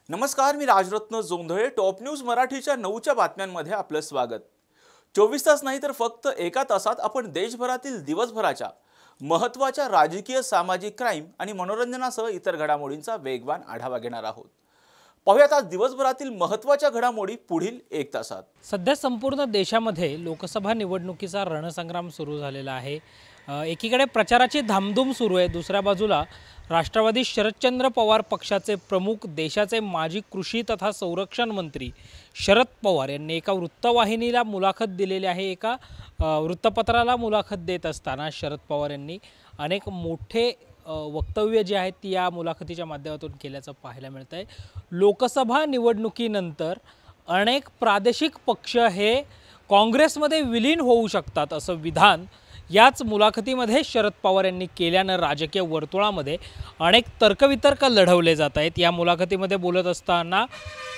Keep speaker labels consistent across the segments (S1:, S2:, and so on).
S1: नमस्कार, मी Rajratna Jondhale. Top news मराठीच्या 9च्या बातम्यांमध्ये आपलं स्वागत. 24 तास नाही तर फक्त एका तासात आपण देशभरातील दिवसभराच्या महत्त्वाच्या राजकीय, सामाजिक, क्राईम आणि मनोरंजनासह इतर घडामोडींचा वेगवान आढावा घेणार आहोत. पाहूयात आज दिवसभरातील महत्त्वाच्या घडामोडी पुढील 1 तासात.
S2: सध्या संपूर्ण देशामध्ये लोकसभा निवडणुकीचा रणसंग्राम सुरू झालेला आहे. एकीकडे प्रचाराची धामधूम सुरू आहे, दुसऱ्या बाजूला राष्ट्रवादी शरदचंद्र पवार पक्षाचे प्रमुख, देशाचे माजी कृषी तथा संरक्षण मंत्री शरद पवार यांनी एका वृत्तवाहिनीला मुलाखत दिलेली आहे. एका वृत्तपत्राला मुलाखत देत असताना शरद पवार यांनी अनेक मोठे वक्तव्य जे आहेत ती या मुलाखतीच्या माध्यमातून केल्याचं पाहायला मिळतं आहे. लोकसभा निवडणुकीनंतर अनेक प्रादेशिक पक्ष हे काँग्रेसमध्ये विलीन होऊ शकतात असं विधान याच मुलाखतीमध्ये शरद पवार यांनी केल्यानं राजकीय वर्तुळामध्ये अनेक तर्कवितर्क लढवले जात आहेत. या मुलाखतीमध्ये बोलत असताना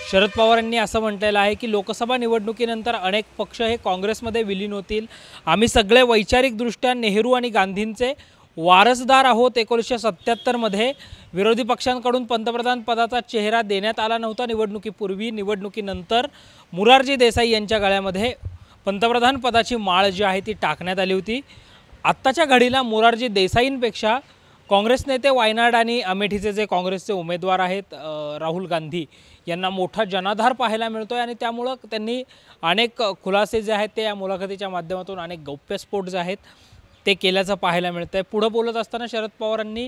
S2: शरद पवार यांनी असं म्हटलेलं आहे की लोकसभा निवडणुकीनंतर अनेक पक्ष हे काँग्रेसमध्ये विलीन होतील. आम्ही सगळे वैचारिकदृष्ट्या नेहरू आणि गांधींचे वारसदार आहोत. 1977मध्ये विरोधी पक्षांकडून पंतप्रधान पदाचा चेहरा देण्यात आला नव्हता निवडणुकीपूर्वी. निवडणुकीनंतर मोरारजी देसाई यांच्या गळ्यामध्ये पंतप्रधान पदाची माळ जी आहे ती टाकण्यात आली होती. आत्ताच्या घडीला मोरारजी देसाईंपेक्षा काँग्रेस नेते वायनाड आणि अमेठीचे जे काँग्रेसचे उमेदवार आहेत राहुल गांधी यांना मोठा जनाधार पाहायला मिळतो आहे आणि त्यामुळं त्यांनी अनेक खुलासे जे आहेत ते या मुलाखतीच्या माध्यमातून अनेक गौप्यस्फोट जे आहेत ते केल्याचं पाहायला मिळतं आहे. पुढं बोलत असताना शरद पवारांनी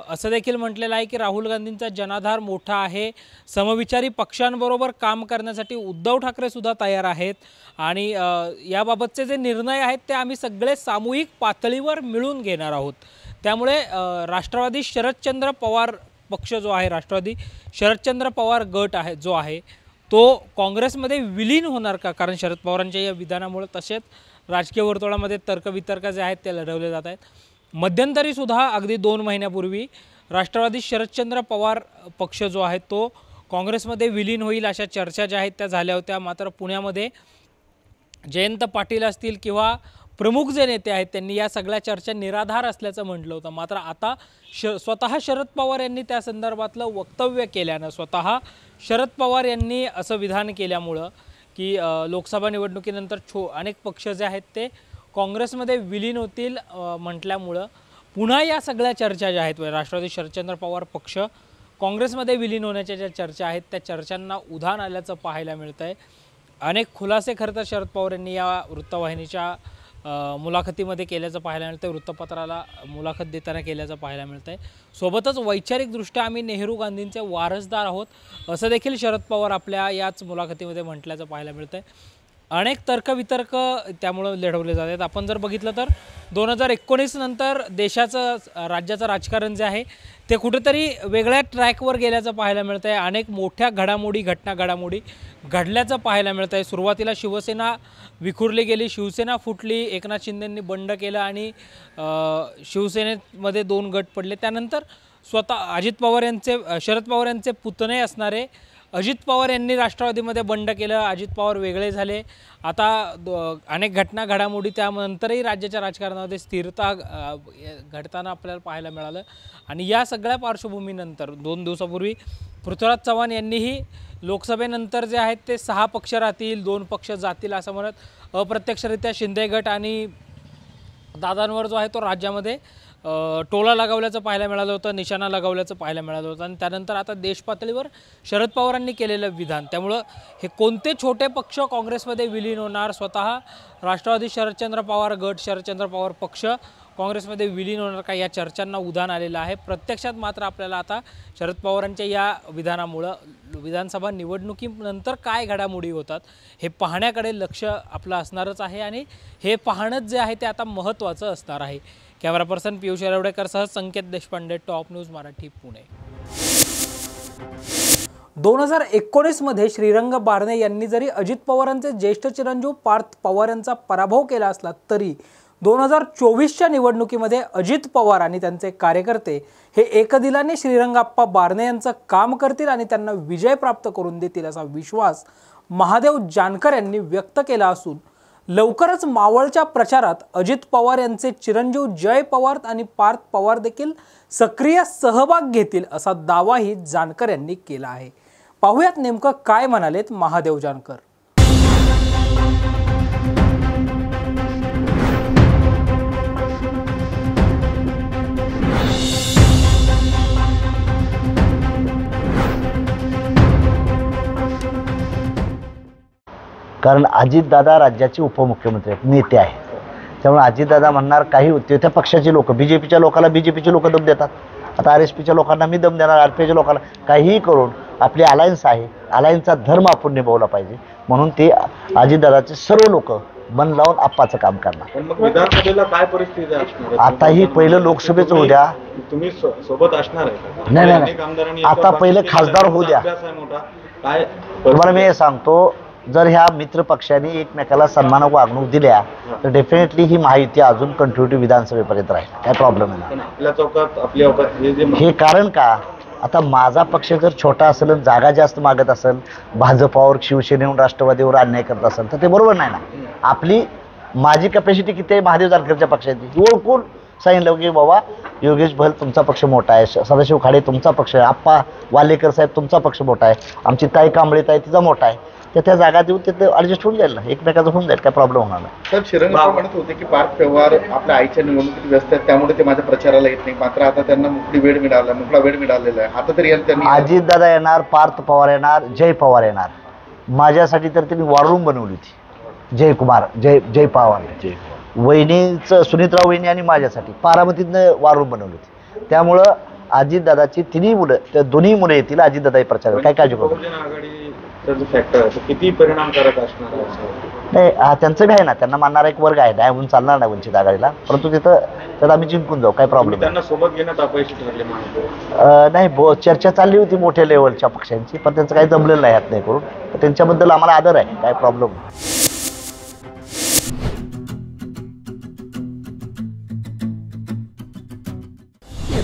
S2: असं देखील म्हटलेलं आहे की राहुल गांधींचा जनाधार मोठा आहे. समविचारी पक्षांबरोबर काम करण्यासाठी उद्धव ठाकरेसुद्धा तयार आहेत आणि याबाबतचे जे निर्णय आहेत ते आम्ही सगळे सामूहिक पातळीवर मिळून घेणार आहोत. त्यामुळे राष्ट्रवादी शरदचंद्र पवार पक्ष जो आहे, राष्ट्रवादी शरदचंद्र पवार गट आहे जो आहे तो काँग्रेसमध्ये विलीन होणार का? कारण शरद पवारांच्या या विधानामुळे तसेच राजकीय वर्तुळामध्ये तर्कवितर्क जे आहेत ते लढवले जात आहेत. मध्यंतरीसुद्धा अगदी 2 महिन्यापूर्वी राष्ट्रवादी शरदचंद्र पवार पक्ष जो आहे तो काँग्रेसमध्ये विलीन होईल अशा चर्चा ज्या आहेत त्या झाल्या होत्या. मात्र पुण्यामध्ये जयंत पाटील असतील किंवा प्रमुख जे नेते आहेत त्यांनी या सगळ्या चर्चा निराधार असल्याचं म्हटलं होतं. मात्र आता स्वतः शरद पवार यांनी त्या संदर्भातलं वक्तव्य केल्यानं, स्वतः शरद पवार यांनी असं विधान केल्यामुळं की लोकसभा निवडणुकीनंतर अनेक पक्ष जे आहेत ते काँग्रेसमध्ये विलीन होतील म्हटल्यामुळं पुन्हा या सगळ्या चर्चा ज्या आहेत, राष्ट्रवादी शरदचंद्र पवार पक्ष काँग्रेसमध्ये विलीन होण्याच्या ज्या चर्चा आहेत त्या चर्चांना उधाण आल्याचं पाहायला मिळतं आहे. अनेक खुलासे खरं तर शरद पवार यांनी या वृत्तवाहिनीच्या मुलाखतीमध्ये केल्याचं पाहायला मिळतं आहे, वृत्तपत्राला मुलाखत देताना केल्याचं पाहायला मिळतं आहे. सोबतच वैचारिकदृष्ट्या आम्ही नेहरू गांधींचे वारसदार आहोत असं देखील शरद पवार आपल्या याच मुलाखतीमध्ये म्हटल्याचं पाहायला मिळतं आहे. अनेक तर्कवितर्क त्यामुळं लढवले जात आहेत. आपण जर बघितलं तर 2019 नंतर देशाचं, राज्याचं राजकारण जे आहे ते कुठेतरी वेगळ्या ट्रॅकवर गेल्याचं पाहायला मिळतं आहे. अनेक मोठ्या घडामोडी घडल्याचं पाहायला मिळतं आहे. सुरुवातीला शिवसेना विखुरली गेली, शिवसेना फुटली, एकनाथ शिंदेंनी बंड केलं आणि शिवसेनेमध्ये 2 गट पडले. त्यानंतर स्वतः शरद पवार यांचे पुतणे असणारे अजित पवार यांनी राष्ट्रवादीमध्ये बंड केलं, अजित पवार वेगळे झाले. आता अनेक घडामोडी त्यानंतरही राज्याच्या राजकारणामध्ये स्थिरता घडताना आपल्याला पाहायला मिळालं. आणि या सगळ्या पार्श्वभूमीनंतर 2 दिवसापूर्वी पृथ्वीराज चव्हाण यांनीही लोकसभेनंतर जे आहेत ते 6 पक्ष राहतील, 2 पक्ष जातील असं म्हणत अप्रत्यक्षरित्या शिंदे गट आणि दादांवर जो आहे तो राज्यामध्ये टोला लगावल्याचं पाहायला मिळालं होतं, निशाणा लगावल्याचं पाहायला मिळालं होतं. आणि त्यानंतर आता देश पातळीवर शरद पवारांनी केलेलं विधान, त्यामुळं हे कोणते छोटे पक्ष काँग्रेसमध्ये विलीन होणार, स्वतः राष्ट्रवादी शरदचंद्र पवार गट, शरदचंद्र पवार पक्ष काँग्रेसमध्ये विलीन होणार का, या चर्चांना उधाण आलेलं आहे. प्रत्यक्षात मात्र आपल्याला आता शरद पवारांच्या या विधानामुळं विधानसभा निवडणुकीनंतर काय घडामोडी होतात हे पाहण्याकडे लक्ष आपलं असणारच आहे आणि हे पाहणंच जे आहे ते आता महत्त्वाचं असणार आहे. कॅमेरा पर्सन पियुष येरवडेकरसह संकेत देशपांडे, टॉप न्यूज मराठी, पुणे.
S3: 2019 मध्ये श्रीरंग बारणे यांनी जरी अजित पवारांचे ज्येष्ठ चिरंजीव पार्थ पवार यांचा पराभव केला असला तरी 2024च्या निवडणुकीमध्ये अजित पवार आणि त्यांचे कार्यकर्ते हे एकदिलाने श्रीरंगाप्पा बारणे यांचं काम करतील आणि त्यांना विजय प्राप्त करून देतील असा विश्वास महादेव जानकर यांनी व्यक्त केला असून लवकरच मावळच्या प्रचारात अजित पवार यांचे चिरंजीव जय पवार आणि पार्थ पवार देखील सक्रिय सहभाग घेतील असा दावाही जानकर यांनी केला आहे. पाहुयात नेमकं काय म्हणालेत महादेव जानकर.
S4: कारण अजितदादा राज्याचे उपमुख्यमंत्री आहेत, नेते आहेत. त्यामुळे अजितदादा म्हणणार काही होते त्या पक्षाचे लोक, बीजेपीच्या लोकांना बीजेपीचे लोक दम देतात. आता RSPच्या लोकांना मी दम देणार, RPच्या लोकांना, काहीही करून आपली अलायन्स आहे, अलायन्सचा धर्म आपण निभावला पाहिजे. म्हणून ते अजितदादाचे सर्व लोक मन लावून आप्पाचं काम करणार.
S5: मग विधानसभेला काय परिस्थिती असणार?
S4: आताही पहिलं लोकसभेचं होऊ द्या,
S5: तुम्ही सोबत असणार आहे?
S4: नाही, आता पहिलं खासदार होऊ द्या.
S5: काय
S4: तुम्हाला मी हे सांगतो, जर ह्या मित्र पक्षांनी एकमेकाला सन्मानक वागणूक दिल्या तर डेफिनेटली ही माहिती अजून कंटिन्युटी विधानसभेपर्यंत राहील, काय प्रॉब्लेम नाही.
S5: आपल्या चौकात आपल्या औकात
S4: हे कारण का, आता माझा पक्ष जर छोटा असेल, जागा जास्त मागत असेल, भाजपावर शिवसेनेवर राष्ट्रवादीवर अन्याय करत असेल तर ते बरोबर नाही ना. आपली माझी कॅपॅसिटी किती आहे महादेव जानकरच्या पक्षाची ओळखून सांगितलं की बाबा योगेश भल तुमचा पक्ष मोठा आहे, सदाशिव खाडे तुमचा पक्ष आहे, आप्पा वालेकर साहेब तुमचा पक्ष मोठा आहे, आमची ताई कांबळे ताई तिचा मोठा आहे, तर त्या जागा देऊन तिथे ॲडजस्ट होऊन जाईल ना, एकमेकाचं होऊन जाईल, काय प्रॉब्लेम होणार नाही.
S6: तर श्रीरंग म्हणत होते की पार्थ पवार आपल्या आईच्या निवडणुकीत व्यस्त आहेत, त्यामुळे ते माझ्या प्रचाराला येत नाही. मात्र आता त्यांना मोकळा वेळ मिळालेला आहे. आता तरी त्यांनी
S4: अजितदादा येणार, पार्थ पवार येणार, जय पवार येणार. माझ्यासाठी तर त्यांनी वॉर रूम बनवली होती, जय पवार वहिनीचं, सुनीत्रा वहिनी आणि माझ्यासाठी बारामतीतनं वॉर रूम बनवली होती. त्यामुळं अजितदादाची तिन्ही मुलं, त्या दोन्ही मुलं येतील अजितदादा प्रचार, काय काळजी करू.
S5: फॅक्टर किती परिणामकारक असणार
S4: नाही, त्यांचं बी आहे ना, त्यांना मानणारा एक वर्ग आहे, नाही म्हणून चालणार नाही वंचित आघाडीला, परंतु तिथं तर आम्ही जिंकून जाऊ, काय प्रॉब्लेम
S5: त्यांना सोबत घेण्यात अपयशी ठरले
S4: नाही. चर्चा चालली होती मोठ्या लेवलच्या पक्षांची, पण त्यांचं काही जमलेलं नाही यात नाही करून. त्यांच्याबद्दल आम्हाला आदर आहे, काय प्रॉब्लेम नाही.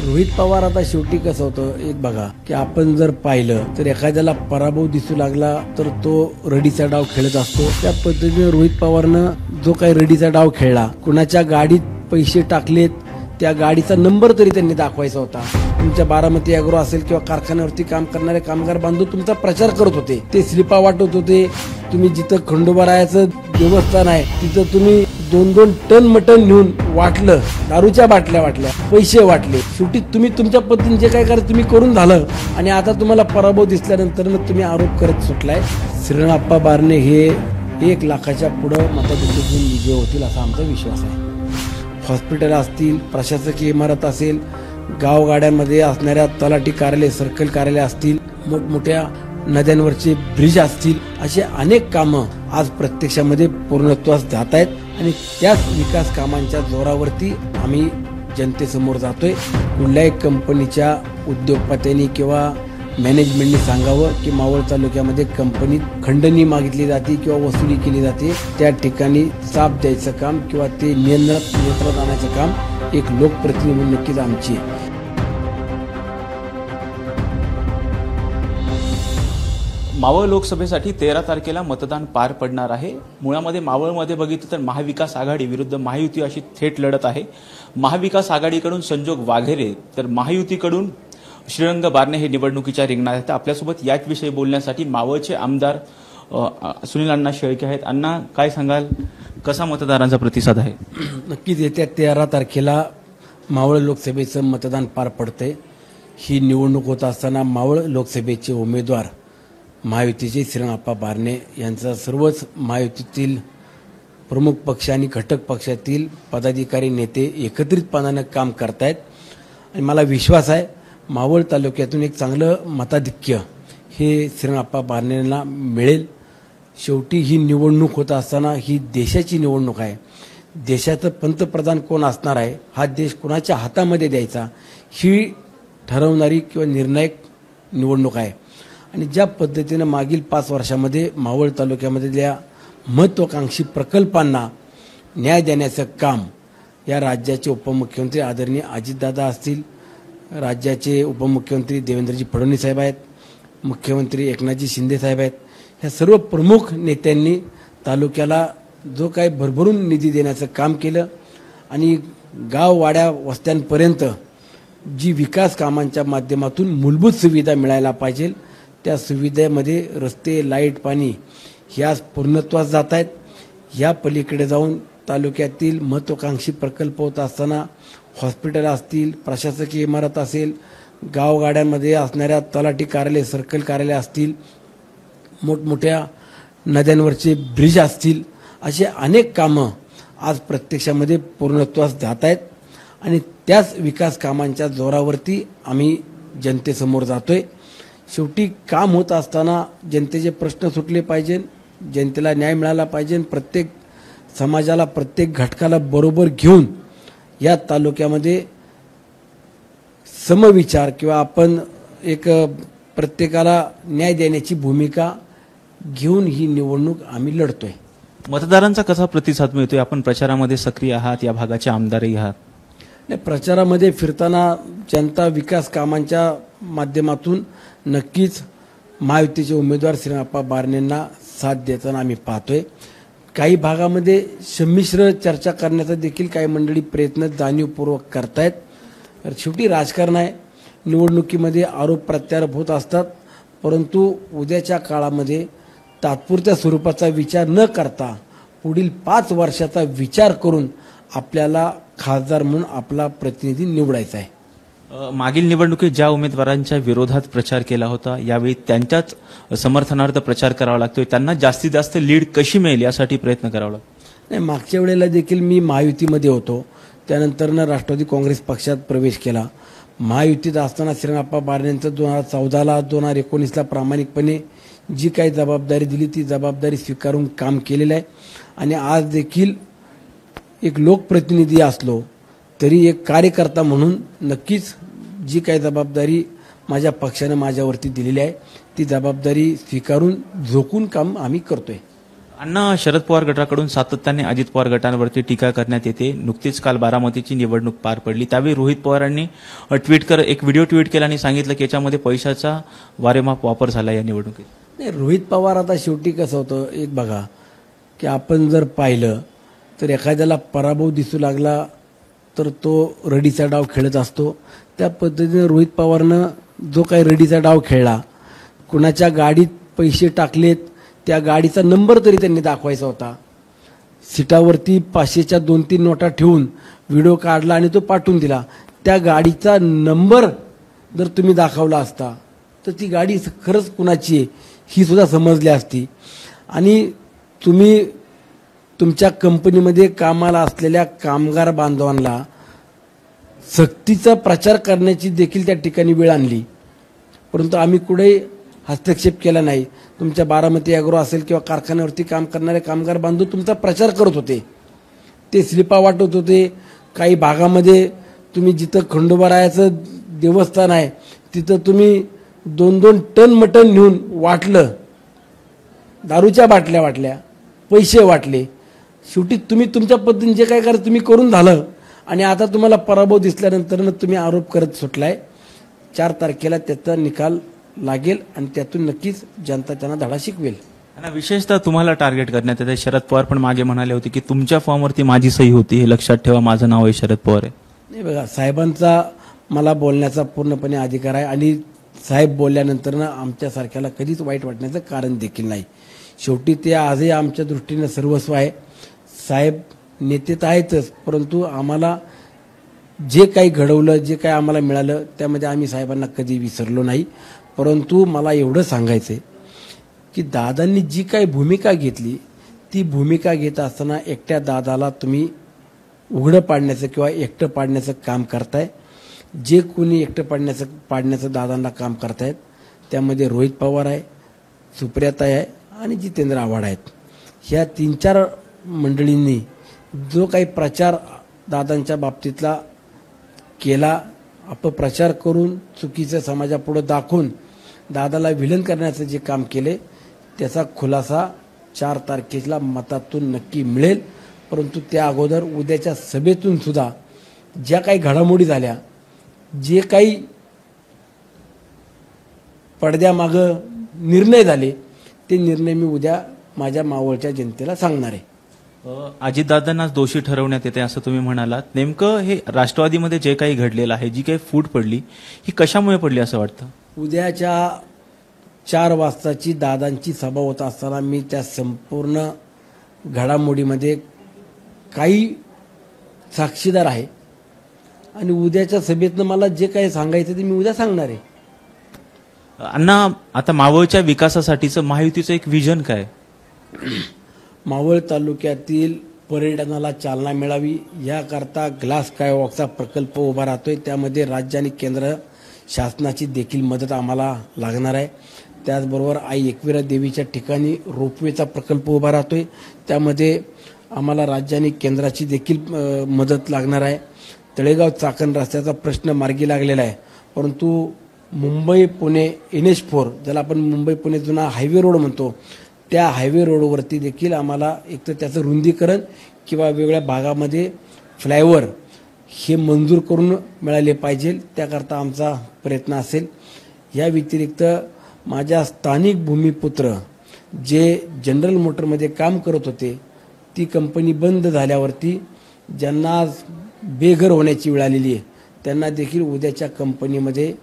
S7: रोहित पवार आता शेवटी कसं होतं, एक बघा की आपण जर पाहिलं तर एखाद्याला पराभव दिसू लागला तर तो रडीचा डाव खेळत असतो. त्या पद्धतीने रोहित पवारनं जो काही रडीचा डाव खेळला, कुणाच्या गाडीत पैसे टाकलेत, त्या गाडीचा नंबर तरी त्यांनी दाखवायचा होता. तुमच्या बारामती अॅग्रो असेल किंवा कारखान्यावरती काम करणारे कामगार बांधव तुमचा प्रचार करत होते, ते स्लिपा वाटत होते. तुम्ही जिथं खंडोबारायाचं देवस्थान आहे तिथं तुम्ही 2-2 टन मटण नेऊन वाटलं, दारूच्या बाटल्या वाटल्या, पैसे वाटले. शेवटी तुम्ही तुमच्या पद्धतीने जे काय करायचं तुम्ही करून झालं, आणि आता तुम्हाला पराभव दिसल्यानंतर तुम्ही आरोप करत सुटलाय. श्रीरंगाप्पा बारणे हे 1 लाखाच्या पुढं मताधिक्यातून विजय होतील असा आमचा विश्वास आहे. हॉस्पिटल असतील, प्रशासकीय इमारत असेल, गावगाड्यांमध्ये असणाऱ्या तलाठी कार्यालय, सर्कल कार्यालय असतील, मोठमोठ्या नद्यांवरचे ब्रिज असतील, असे अनेक कामं आज प्रत्यक्षामध्ये पूर्णत्वास जात आहेत. आणि त्याच विकास कामांच्या जोरावरती आम्ही जनतेसमोर जातोय. कुठल्याही कंपनीच्या उद्योगपत्यांनी किंवा मॅनेजमेंटने सांगावं की मावळ तालुक्यामध्ये कंपनीत खंडणी मागितली जाते किंवा वसुली केली जाते, त्या ठिकाणी साफ द्यायचं काम किंवा ते नियंत्रणात आणायचं काम एक लोकप्रतिनिधी म्हणून नक्कीच आमची आहे.
S1: मावळ लोकसभेसाठी 13 तारखेला मतदान पार पडणार आहे. मुळामध्ये मावळमध्ये बघितलं तर महाविकास आघाडी विरुद्ध महायुती अशी थेट लढत आहे. महाविकास आघाडीकडून संजोग वाघेरे तर महायुतीकडून श्रीरंग बारणे हे निवडणुकीच्या रिंगणात आहेत. आपल्यासोबत याच विषयी बोलण्यासाठी मावळचे आमदार सुनील अण्णा शेळके आहेत. अण्णा, काय सांगाल, कसा मतदारांचा प्रतिसाद आहे?
S7: नक्कीच येत्या 13 तारखेला मावळ लोकसभेचं मतदान पार पडतंय. ही निवडणूक होत असताना मावळ लोकसभेचे उमेदवार महायुतीचे श्रीरंगाप्पा बारणे यांचा सर्वच महायुतीतील प्रमुख पक्ष आणि घटक पक्षातील पदाधिकारी नेते एकत्रितपणानं काम करतायत. आणि मला विश्वास आहे मावळ तालुक्यातून एक चांगलं मताधिक्य हे श्रीरंगाप्पा बारणेंना मिळेल. शेवटी ही निवडणूक होत असताना ही देशाची निवडणूक आहे. देशाचं पंतप्रधान कोण असणार आहे, हा देश कोणाच्या हातामध्ये द्यायचा, ही ठरवणारी किंवा निर्णायक निवडणूक आहे. आणि ज्या पद्धतीनं मागील 5 वर्षामध्ये मावळ तालुक्यामधल्या महत्त्वाकांक्षी प्रकल्पांना न्याय देण्याचं काम या राज्याचे उपमुख्यमंत्री आदरणीय अजितदादा असतील, राज्याचे उपमुख्यमंत्री देवेंद्रजी फडणवीस साहेब आहेत, मुख्यमंत्री एकनाथजी शिंदे साहेब आहेत, ह्या सर्व प्रमुख नेत्यांनी तालुक्याला जो काही भरभरून निधी देण्याचं काम केलं. आणि गाववाड्या वस्त्यांपर्यंत जी विकास कामांच्या माध्यमातून मूलभूत सुविधा मिळायला पाहिजे त्या सुविधेमध्ये रस्ते, लाईट, पाणी ह्या पूर्णत्वास जात आहेत. या पलीकडे जाऊन तालुक्यातील महत्त्वाकांक्षी प्रकल्प होत असताना हॉस्पिटल असतील, प्रशासकीय इमारत असेल, गावगाड्यांमध्ये असणाऱ्या तलाठी कार्यालय, सर्कल कार्यालय असतील, मोठमोठ्या नद्यांवरचे ब्रिज असतील, असे अनेक कामं आज प्रत्यक्षामध्ये पूर्णत्वास जात आहेत. आणि त्याच विकास कामांच्या जोरावरती आम्ही जनतेसमोर जातोय. शेवटी काम होत असताना जनतेचे प्रश्न सुटले पाहिजे, जनतेला न्याय मिळाला पाहिजे. प्रत्येक समाजाला, प्रत्येक घटकाला बरोबर घेऊन या तालुक्यामध्ये समविचार किंवा आपण एक प्रत्येकाला न्याय देण्याची भूमिका घेऊन ही निवडणूक आम्ही लढतोय.
S1: मतदारांचा कसा प्रतिसाद मिळतोय? आपण प्रचारामध्ये सक्रिय आहात, या भागाचे आमदारही आहात.
S7: नाही, प्रचारामध्ये फिरताना जनता विकास कामांच्या माध्यमातून नक्कीच महायुतीचे उमेदवार श्रीरंगप्पा बारनेंना साथ देताना आम्ही पाहतोय. काही भागामध्ये संमिश्र चर्चा करण्याचा देखील काही मंडळी प्रयत्न जाणीवपूर्वक करतायत. तर शेवटी राजकारण आहे, निवडणुकीमध्ये आरोप प्रत्यारोप होत असतात. परंतु उद्याच्या काळामध्ये तात्पुरत्या स्वरूपाचा विचार न करता पुढील 5 वर्षाचा विचार करून आपल्याला खासदार म्हणून आपला प्रतिनिधी निवडायचा आहे.
S1: मागील निवडणुकीत ज्या उमेदवारांच्या विरोधात प्रचार केला होता, यावेळी त्यांच्याच समर्थनार्थ प्रचार करावा लागतोय. त्यांना जास्तीत जास्त लीड कशी मिळेल यासाठी प्रयत्न करावा लागतो.
S7: नाही, मागच्या वेळेला देखील मी महायुतीमध्ये होतो, त्यानंतरनं राष्ट्रवादी काँग्रेस पक्षात प्रवेश केला. महायुतीत असताना श्रीरंगप्पा बारनेंचं 2014ला 2019ला प्रामाणिकपणे जी काही जबाबदारी दिली ती जबाबदारी स्वीकारून काम केलेलं आहे. आणि आज देखील एक लोकप्रतिनिधी असलो तरी एक कार्यकर्ता म्हणून नक्कीच जी काही जबाबदारी माझ्या पक्षाने माझ्यावरती दिलेली आहे ती जबाबदारी स्वीकारून झोकून काम आम्ही करतोय.
S1: अण्णा, शरद पवार गटाकडून सातत्याने अजित पवार गटांवरती टीका करण्यात येते. नुकतीच काल बारामतीची निवडणूक पार पडली, त्यावेळी रोहित पवारांनी एक व्हिडिओ ट्विट केला आणि सांगितलं की याच्यामध्ये पैशाचा वारेमाप वापर झाला या निवडणुकीत.
S7: नाही, रोहित पवार आता शेवटी कसं होतं, एक बघा की आपण जर पाहिलं तर एखाद्याला पराभव दिसू लागला तर तो रडीचा डाव खेळत असतो. त्या पद्धतीने रोहित पवारनं जो काही रडीचा डाव खेळला, कुणाच्या गाडीत पैसे टाकलेत, त्या गाडीचा नंबर तरी त्यांनी दाखवायचा होता. सीटावरती 500च्या 2-3 नोटा ठेवून व्हिडिओ काढला आणि तो पाठवून दिला. त्या गाडीचा नंबर जर तुम्ही दाखवला असता तर ती गाडी खरंच कुणाची आहे ही सुद्धा समजली असती. आणि तुम्ही तुमच्या कंपनीमध्ये कामाला असलेल्या कामगार बांधवांना सक्तीचा प्रचार करण्याची देखील त्या ठिकाणी वेळ आणली, परंतु आम्ही कुठेही हस्तक्षेप केला नाही. तुमच्या बारामती ॲग्रो असेल किंवा कारखान्यावरती काम करणारे कामगार बांधव तुमचा प्रचार करत होते, ते स्लिपा वाटत होते. काही भागामध्ये तुम्ही जिथं खंडोबारायाचं देवस्थान आहे तिथं तुम्ही 2-2 टन मटण नेऊन वाटलं, दारूच्या बाटल्या वाटल्या, पैसे वाटले. शेवटी तुम्ही तुमच्या पद्धतीने जे काय करायचं तुम्ही करून झालं आणि आता तुम्हाला पराभव दिसल्यानंतर तुम्ही आरोप करत सुटलाय. 4 तारखेला त्याचा निकाल लागेल आणि त्यातून नक्कीच जनता त्यांना धडा शिकवेल.
S1: आणि विशेषतः तुम्हाला टार्गेट करण्यात येते. शरद पवार पण मागे म्हणाले होते की तुमच्या फॉर्मवरती माझी सही होती, हे लक्षात ठेवा, माझं नाव आहे शरद पवार आहे.
S7: नाही बघा, साहेबांचा मला बोलण्याचा पूर्णपणे अधिकार आहे आणि साहेब बोलल्यानंतर आमच्यासारख्याला कधीच वाईट वाटण्याचं कारण देखील नाही. शेवटी ते आजही आमच्या दृष्टीनं सर्वस्व आहे. साहेब नेते तर आहेतच, परंतु आम्हाला जे काही घडवलं, जे काही आम्हाला मिळालं त्यामध्ये आम्ही साहेबांना कधी विसरलो नाही. परंतु मला एवढं सांगायचं आहे की दादांनी जी काही भूमिका घेतली ती भूमिका घेत असताना एकट्या दादाला तुम्ही उघडं पाडण्याचं किंवा एकटं पाडण्याचं काम करताय. जे कोणी एकटं पाडण्याचं दादांना काम करतायत त्यामध्ये रोहित पवार आहे, सुप्रियाताई आहे आणि जितेंद्र आव्हाड आहेत. ह्या 3-4 मंडळींनी जो काही प्रचार दादांच्या बाबतीतला केला, अपप्रचार करून चुकीचं समाजापुढं दाखवून दादाला विलन करण्याचं जे काम केले त्याचा खुलासा 4 तारखेला मतातून नक्की मिळेल. परंतु त्या अगोदर उद्याच्या सभेतून सुद्धा ज्या काही घडामोडी झाल्या, जे काही पडद्यामागं निर्णय झाले ते निर्णय मी उद्या माझ्या मावळच्या जनतेला सांगणार आहे.
S1: अजितदादांनाच दोषी ठरवण्यात येते असं तुम्ही म्हणालात. नेमकं हे राष्ट्रवादीमध्ये जे काही घडलेलं आहे, जी काही फूट पडली, ही कशामुळे पडली असं वाटतं?
S7: उद्याच्या 4 वाजताची दादांची सभा होत असताना मी त्या संपूर्ण घडामोडीमध्ये काही साक्षीदार आहे आणि उद्याच्या सभेतनं मला जे काही सांगायचं ते मी उद्या सांगणार आहे.
S1: अण्णा, आता मावळच्या विकासासाठीचं महायुतीचं एक विजन काय?
S7: मावळ तालुक्यातील पर्यटनाला चालना मिळावी याकरता ग्लास स्कायवॉकचा प्रकल्प उभा राहतोय. त्यामध्ये राज्य आणि केंद्र शासनाची देखील मदत आम्हाला लागणार आहे. त्याचबरोबर आई एकविरा देवीच्या ठिकाणी रोपवेचा प्रकल्प उभा राहतोय. त्यामध्ये आम्हाला राज्य आणि केंद्राची देखील मदत लागणार आहे. तळेगाव चाकण रस्त्याचा प्रश्न मार्गी लागलेला आहे, परंतु मुंबई पुणे NH4 ज्याला आपण मुंबई पुणे जुना हायवे रोड म्हणतो, त्या हायवे रोडवरती देखील आम्हाला एक तर त्याचं रुंदीकरण किंवा वेगवेगळ्या भागामध्ये फ्लायओव्हर हे मंजूर करून मिळाले पाहिजे, त्याकरता आमचा प्रयत्न असेल. या व्यतिरिक्त माझ्या स्थानिक भूमिपुत्र जे जनरल मोटरमध्ये काम करत होते, ती कंपनी बंद झाल्यावरती ज्यांना बेघर होण्याची वेळ आलेली आहे त्यांना देखील उद्याच्या कंपनीमध्ये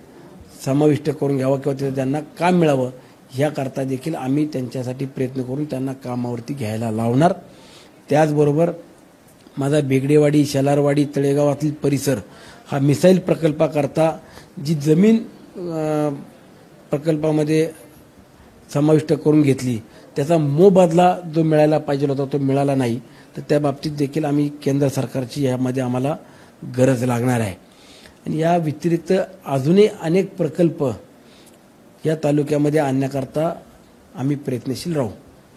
S7: समाविष्ट करून घ्यावं किंवा त्यांना काम मिळावं ह्याकरता देखील आम्ही त्यांच्यासाठी प्रयत्न करून त्यांना कामावरती घ्यायला लावणार. त्याचबरोबर माझा बेगडेवाडी, शेलारवाडी, तळेगावातील परिसर हा मिसाईल प्रकल्पाकरता जी जमीन प्रकल्पामध्ये समाविष्ट करून घेतली त्याचा मोबदला जो मिळायला पाहिजे होता तो मिळाला नाही, तर त्या बाबतीत देखील आम्ही केंद्र सरकारची यामध्ये आम्हाला गरज लागणार आहे. आणि या व्यतिरिक्त अजूनही अनेक प्रकल्प या तालुक्यामध्ये आणण्याकरता आम्ही प्रयत्नशील राहू.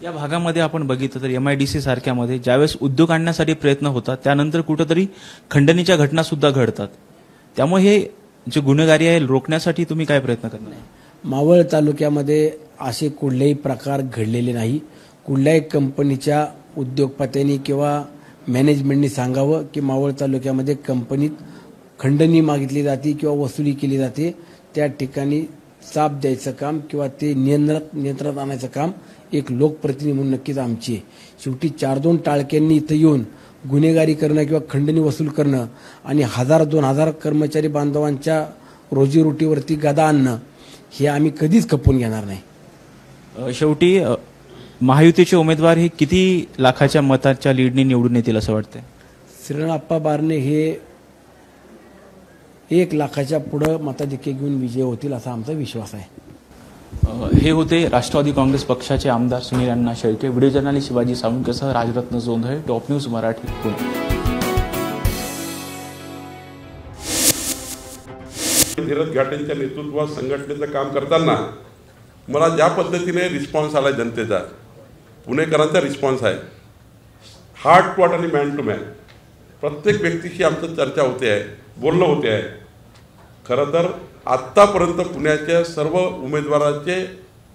S1: या भागामध्ये आपण बघितलं तर MIDC सारख्यामध्ये ज्यावेळेस उद्योग आणण्यासाठी प्रयत्न होतात त्यानंतर कुठेतरी खंडणीच्या घटना सुद्धा घडतात. त्यामुळे हे जे गुन्हेगारी आहे रोखण्यासाठी तुम्ही काय प्रयत्न करणार?
S7: मावळ तालुक्यामध्ये असे कुठलेही प्रकार घडलेले नाही. कुठल्याही कंपनीच्या उद्योगपत्यांनी किंवा मॅनेजमेंटनी सांगावं की मावळ तालुक्यामध्ये कंपनीत खंडणी मागितली जाते किंवा वसुली केली जाते, त्या ठिकाणी चाप द्यायचं काम किंवा ते नियंत्रणात आणायचं काम एक लोकप्रतिनिधी म्हणून नक्कीच आमची आहे. शेवटी 4-2 टाळक्यांनी इथं येऊन गुन्हेगारी करणं किंवा खंडणी वसूल करणं आणि 1000-2000 कर्मचारी बांधवांच्या रोजीरोटीवरती गदा आणणं हे आम्ही कधीच खपवून घेणार नाही.
S1: शेवटी महायुतीचे उमेदवार हे किती लाखाच्या मताच्या लीडने निवडून येतील असं वाटतंय?
S7: श्रीरंगाप्पा बारणे हे 1 लाखाच्या पुढं मताधिक्य घेऊन विजय होतील असा आमचा विश्वास आहे.
S1: हे होते राष्ट्रवादी काँग्रेस पक्षाचे आमदार सुनील अण्णा शेळके. व्हिडिओ जर्नलिस्ट शिवाजी सावंतसह राजरत्न जोंधळे, टॉप न्यूज मराठी, पुणे.
S8: धीरज घाटेंच्या नेतृत्वात संघटनेचं काम करताना मला ज्या पद्धतीने रिस्पॉन्स आला जनतेचा, पुणेकरांचा रिस्पॉन्स आहे, हार्ट टू हार्ट आणि मॅन टू मॅन प्रत्येक व्यक्तीशी आमचं चर्चा होते आहे, बोलणं होते आहे. खरं तर आत्तापर्यंत पुण्याच्या सर्व उमेदवारांचे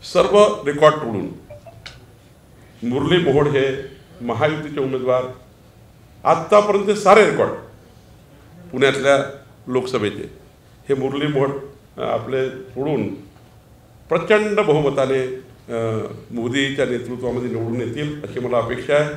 S8: सर्व रेकॉर्ड तोडून मुरली मोहोळ हे महायुतीचे उमेदवार आत्तापर्यंत सारे रेकॉर्ड पुण्यातल्या लोकसभेचे हे मुरली मोहोळ आपले तोडून प्रचंड बहुमताने मोदीच्या नेतृत्वामध्ये निवडून येतील अशी मला अपेक्षा आहे.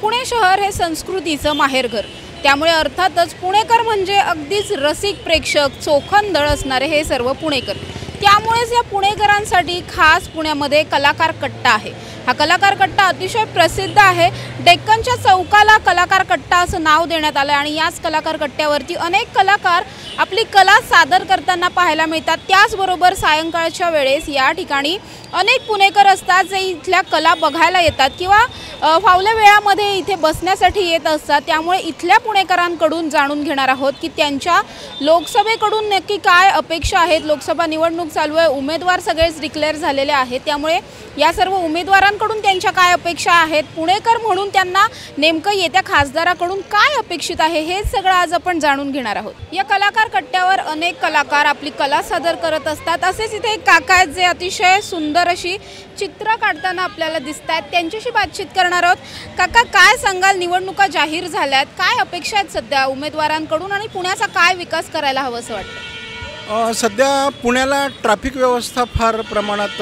S9: पुणे शहर हे संस्कृतीचं माहेरघर, त्यामुळे अर्थातच पुणेकर म्हणजे अगदीच रसिक प्रेक्षक, चोखंदळ असणारे हे सर्व पुणेकर. त्यामुळेच या पुणेकरांसाठी खास पुण्यामध्ये कलाकार कट्टा आहे. हा कलाकार कट्टा अतिशय प्रसिद्ध आहे. डेक्कनच्या चौकाला कलाकार कट्टा असं नाव देण्यात आलं आणि याच कलाकार कट्ट्यावरती अनेक कलाकार आपली कला सादर करताना पाहायला मिळतात. त्याचबरोबर सायंकाळच्या वेळेस या ठिकाणी अनेक पुणेकर असतात जे इथल्या कला बघायला येतात किंवा फावल्या वेळामध्ये इथे बसण्यासाठी येत असतात. त्यामुळे इथल्या पुणेकरांकडून जाणून घेणार आहोत की त्यांच्या लोकसभेकडून नक्की काय अपेक्षा आहेत. लोकसभा निवडणूक चालू आहे, उमेदवार सगळेच डिक्लेअर झालेले आहेत, त्यामुळे या सर्व उमेदवारांकडून त्यांच्या काय अपेक्षा आहेत, पुणेकर म्हणून त्यांना नेमकं येत्या खासदाराकडून काय अपेक्षित आहे, हे सगळं आज आपण जाणून घेणार आहोत. या कलाकार कट्ट्यावर अनेक कलाकार आपली कला सादर करत असतात. असेच इथे एक काका आहेत जे अतिशय सुंदर अशी चित्र काढताना आपल्याला दिसत आहेत, त्यांच्याशी बातचीत करणार आहोत. काका, काय सांगाल, निवडणुका जाहीर झाल्यात, काय अपेक्षा आहेत सध्या उमेदवारांकडून आणि पुण्याचा काय विकास करायला हवं असं वाटतं?
S10: सध्या पुण्याला ट्रॅफिक व्यवस्था फार प्रमाणात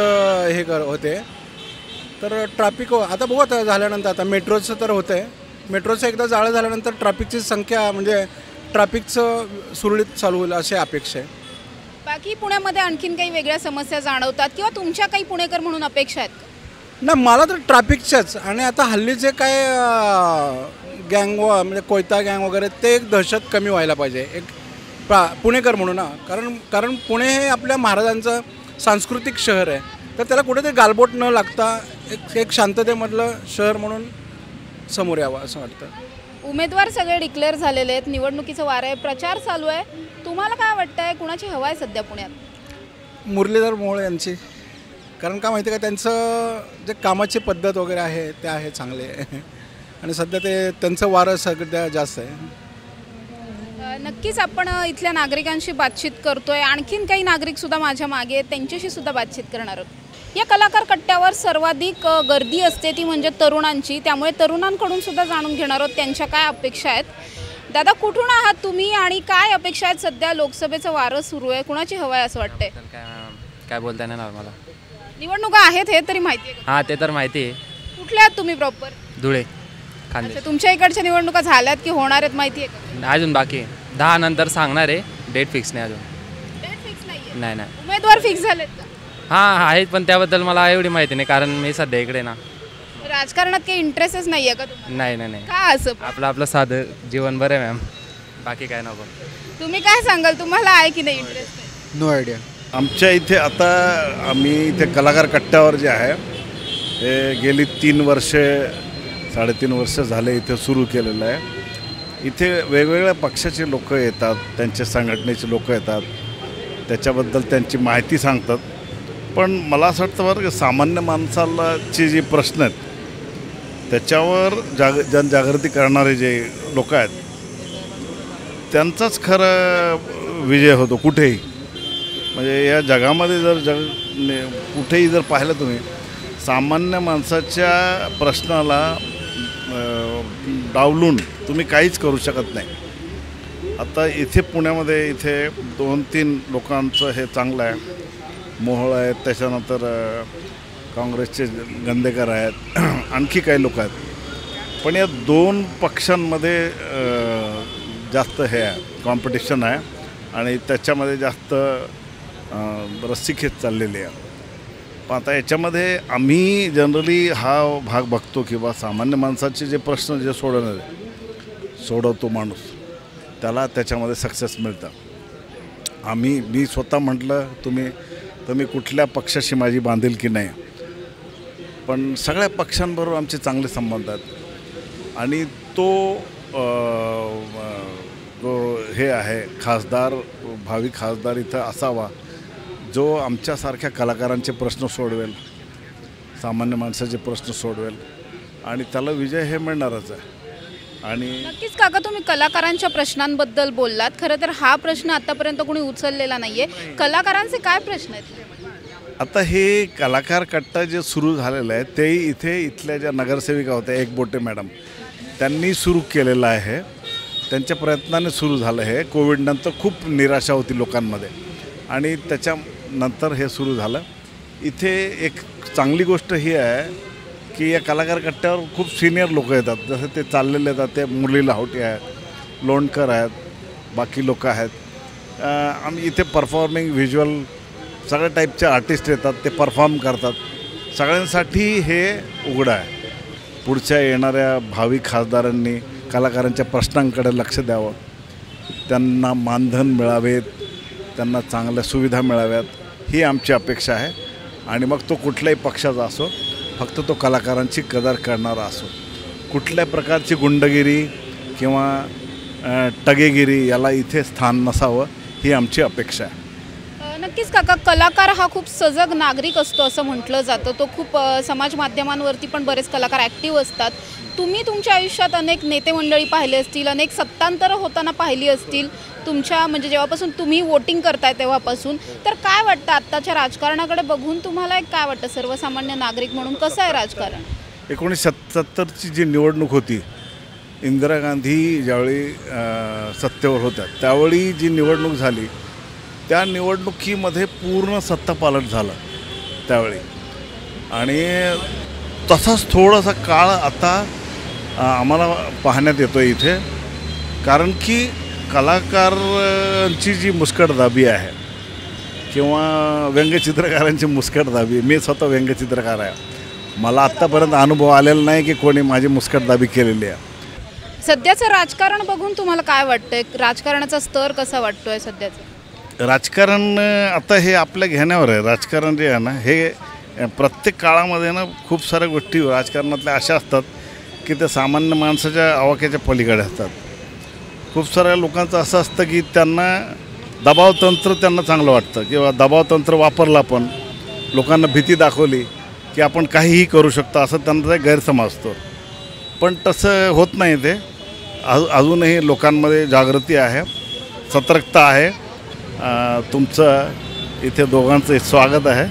S10: होते, तर ट्रॅफिक आता बघत झाल्यानंतर आता मेट्रोचं तर होतं आहे, मेट्रोचं एकदा जाळं झाल्यानंतर ट्रॅफिकची संख्या म्हणजे ट्रॅफिकचं सुरळीत चालू होईल अशी अपेक्षा आहे.
S9: बाकी पुण्यामध्ये आणखीन काही वेगळ्या समस्या जाणवतात किंवा तुमच्या काही पुणेकर म्हणून अपेक्षा आहेत का?
S10: नाही, मला तर ट्रॅफिकच्याच आणि आता हल्लीचे काय गँग म्हणजे कोयता गँग वगैरे ते एक दहशत कमी व्हायला पाहिजे एक पुणेकर म्हणून ना. कारण पुणे हे आपल्या महाराजांचं सांस्कृतिक शहर आहे, तर त्याला कुठेतरी गालबोट न लागता एक शांततेमधलं शहर म्हणून समोर यावं असं वाटतं.
S9: उमेदवार सगळे डिक्लेअर झालेले आहेत, निवडणुकीचं वार आहे, प्रचार चालू आहे. तुम्हाला काय वाटतंय कुणाची हवा आहे सध्या पुण्यात?
S10: मुरलीधर मोहोळ यांची. कारण का माहिती आहे का, त्यांचं जे कामाची पद्धत वगैरे आहे ते आहे चांगले आणि सध्या ते त्यांचं वारं सगळ्यात जास्त आहे.
S9: नक्कीच आपण इथल्या नागरिकांशी बातचीत करतोय. आणखीन काही नागरिक सुद्धा माझ्या मागे आहेत, त्यांच्याशी सुद्धा बातचीत करणार आहोत. या कलाकार कट्ट्यावर सर्वाधिक गर्दी असते ती म्हणजे तरुणांची, त्यामुळे तरुणांकडून सुद्धा जाणून घेणार आहोत त्यांच्या काय अपेक्षा आहेत. दादा, कुठून आहात तुम्ही आणि काय अपेक्षा आहेत? सध्या लोकसभेचं वारं सुरू आहे, कुणाची हवा आहे असं वाटतंय?
S11: काय बोलता येणार मला.
S9: निवडणुका आहेत हे तरी माहिती आहे?
S11: हां, ते तर माहिती आहे.
S9: कुठले आहात तुम्ही प्रॉपर?
S11: धुळे, खानदेश.
S9: तुमच्या इकडच्या निवडणुका झाल्यात की होणार आहेत माहिती आहे का?
S11: अजून बाकी आहे. 10 नंतर सांगणार आहे, डेट फिक्स नाही अजून.
S9: डेट फिक्स नाहीये?
S11: नाही.
S9: उमेदवार फिक्स झालेत का?
S11: हां आहेत, पण त्याबद्दल मला एवढी माहिती नाही कारण मी सध्या इकडे ना.
S9: राजकारणात काही इंटरेस्टच नाही आहे का तुम्हाला?
S11: नाही.
S9: का असं?
S11: आपलं साधं जीवन बरं आहे मॅम, बाकी काय नको.
S9: तुम्ही काय सांगाल, तुम्हाला आहे की नाही इंटरेस्ट?
S10: No idea.
S12: आमच्या इथे आता आम्ही इथे कलाकार कट्ट्यावर जे आहे हे गेली 3-3.5 वर्ष झाले इथे सुरू केलेलं आहे. इथे वेगवेगळ्या पक्षाचे लोक येतात, त्यांच्या संघटनेचे लोक येतात, त्याच्याबद्दल त्यांची माहिती सांगतात. पण मला असं वाटतं बरं की सामान्य माणसालाचे जे प्रश्न आहेत त्याच्यावर जनजागृती करणारे जे लोक आहेत त्यांचाच खरं विजय होतो कुठेही. म्हणजे या जगामध्ये जर कुठेही जर पाहिलं तुम्ही, सामान्य माणसाच्या प्रश्नाला डावलून तुम्ही काहीच करू शकत नाही. आता इथे पुण्यामध्ये इथे 2-3 लोकांचं हे चांगलं आहे. मोहोळ आहेत, त्याच्यानंतर काँग्रेसचे गंदेकर आहेत, आणखी काही लोक आहेत. पण या 2 पक्षांमध्ये जास्त हे आहे, कॉम्पिटिशन आहे आणि त्याच्यामध्ये जास्त रस्सीखेच चाललेली आहे. पण आता याच्यामध्ये आम्ही जनरली हा भाग बघतो की बा सामान्य माणसाचे जे प्रश्न जे सोडवतो माणूस त्याला त्याच्यामध्ये सक्सेस मिळतं. मी स्वतः म्हटलं तुम्ही कुठल्या पक्षाशी माझी बांधिलकी नाही, पण सगळ्या पक्षांबरोबर आमचे चांगले संबंध आहेत आणि तो जो हे आहे खासदार, भावी खासदार इथं असावा जो आमच्यासारख्या कलाकारांचे प्रश्न सोडवेल, सामान्य माणसाचे प्रश्न सोडवेल आणि त्याला विजय हे मिळणारच आहे. आणि
S9: नक्कीच काका, तुम्ही कलाकारांच्या प्रश्नांबद्दल बोललात. खरं तर हा प्रश्न आतापर्यंत कोणी उचललेला नाहीये. कलाकारांचे काय प्रश्न आहेत?
S12: आता हे कलाकार कट्टा जे सुरू झालेलं आहे ते इथल्या ज्या नगरसेविका होत्या एकबोटे मॅडम, त्यांनी सुरू केलेलं आहे. त्यांच्या प्रयत्नाने सुरू झालं हे. कोविडनंतर खूप निराशा होती लोकांमध्ये आणि त्याच्यानंतर हे सुरू झालं. इथे एक चांगली गोष्ट ही आहे की या कलाकार कट्ट्यावर खूप सिनियर लोक येतात. जसं ते चाललेले येतात, ते मुरली लाहोटी आहेत, लोणकर आहेत, बाकी लोक आहेत. आम्ही इथे परफॉर्मिंग व्हिज्युअल सगळ्या टाईपचे आर्टिस्ट येतात, ते परफॉर्म करतात. सगळ्यांसाठी हे उघडं आहे. पुढच्या येणाऱ्या भावी खासदारांनी कलाकारांच्या प्रश्नांकडे लक्ष द्यावं, त्यांना मानधन मिळावेत, त्यांना चांगल्या सुविधा मिळाव्यात, ही आमची अपेक्षा आहे. आणि मग तो कुठल्याही पक्षाचा असो, फक्त तो कलाकारांची कदर करणारा असो. कुठल्या प्रकारची गुंडगिरी किंवा टगेगिरी याला इथे स्थान नसावं, ही आमची अपेक्षा आहे.
S9: नक्कीच काका, कलाकार हा खूप सजग नागरिक असतो असं म्हटलं जातं. तो खूप समाज माध्यमांवरती पण बरेच कलाकार ॲक्टिव्ह असतात. तुम्ही तुमच्या आयुष्यात अनेक नेते मंडळी पाहिले असतील, अनेक सत्तांतरं होताना पाहिली असतील तुमच्या, म्हणजे जेव्हापासून तुम्ही वोटिंग करताय तेव्हापासून. तर काय वाटतं आत्ताच्या राजकारणाकडे बघून तुम्हाला काय वाटतं, सर्वसामान्य नागरिक म्हणून कसं आहे राजकारण?
S12: 1977ची जी निवडणूक होती, इंदिरा गांधी ज्यावेळी सत्तेवर होत्या त्यावेळी जी निवडणूक झाली, त्या निवडणुकीमध्ये पूर्ण सत्तापालट झालं त्यावेळी. आणि तसाच थोडासा काळ आता आम्हाला पाहण्यात येतो इथे, कारण की कलाकारांची जी मुस्कटदाबी आहे किंवा व्यंगचित्रकारांची मुस्कटदाबी, मी स्वतः व्यंगचित्रकार आहे, मला आत्तापर्यंत अनुभव आलेला नाही की कोणी माझी मुस्कटदाबी केलेली आहे.
S9: सध्याचं राजकारण बघून तुम्हाला काय वाटतंय? राजकारणाचा स्तर कसा वाटतोय सध्याचा?
S12: राजकारण आता हे आपल्या घेण्यावर आहे. राजकारण जे आहे ना, हे प्रत्येक काळामध्ये ना खूप साऱ्या गोष्टी राजकारणातल्या अशा असतात की त्या सामान्य माणसाच्या आवाक्याच्या पलीकडे असतात. खूप साऱ्या लोकांचं असं असतं की त्यांना दबावतंत्र त्यांना चांगलं वाटतं किंवा दबावतंत्र वापरलं, आपण लोकांना भीती दाखवली की आपण काहीही करू शकतो असं त्यांचा गैरसमज असतो. पण तसं होत नाही. ते अजूनही लोकांमध्ये जागृती आहे, सतर्कता आहे. तुमचं इथे दोघांचं स्वागत आहे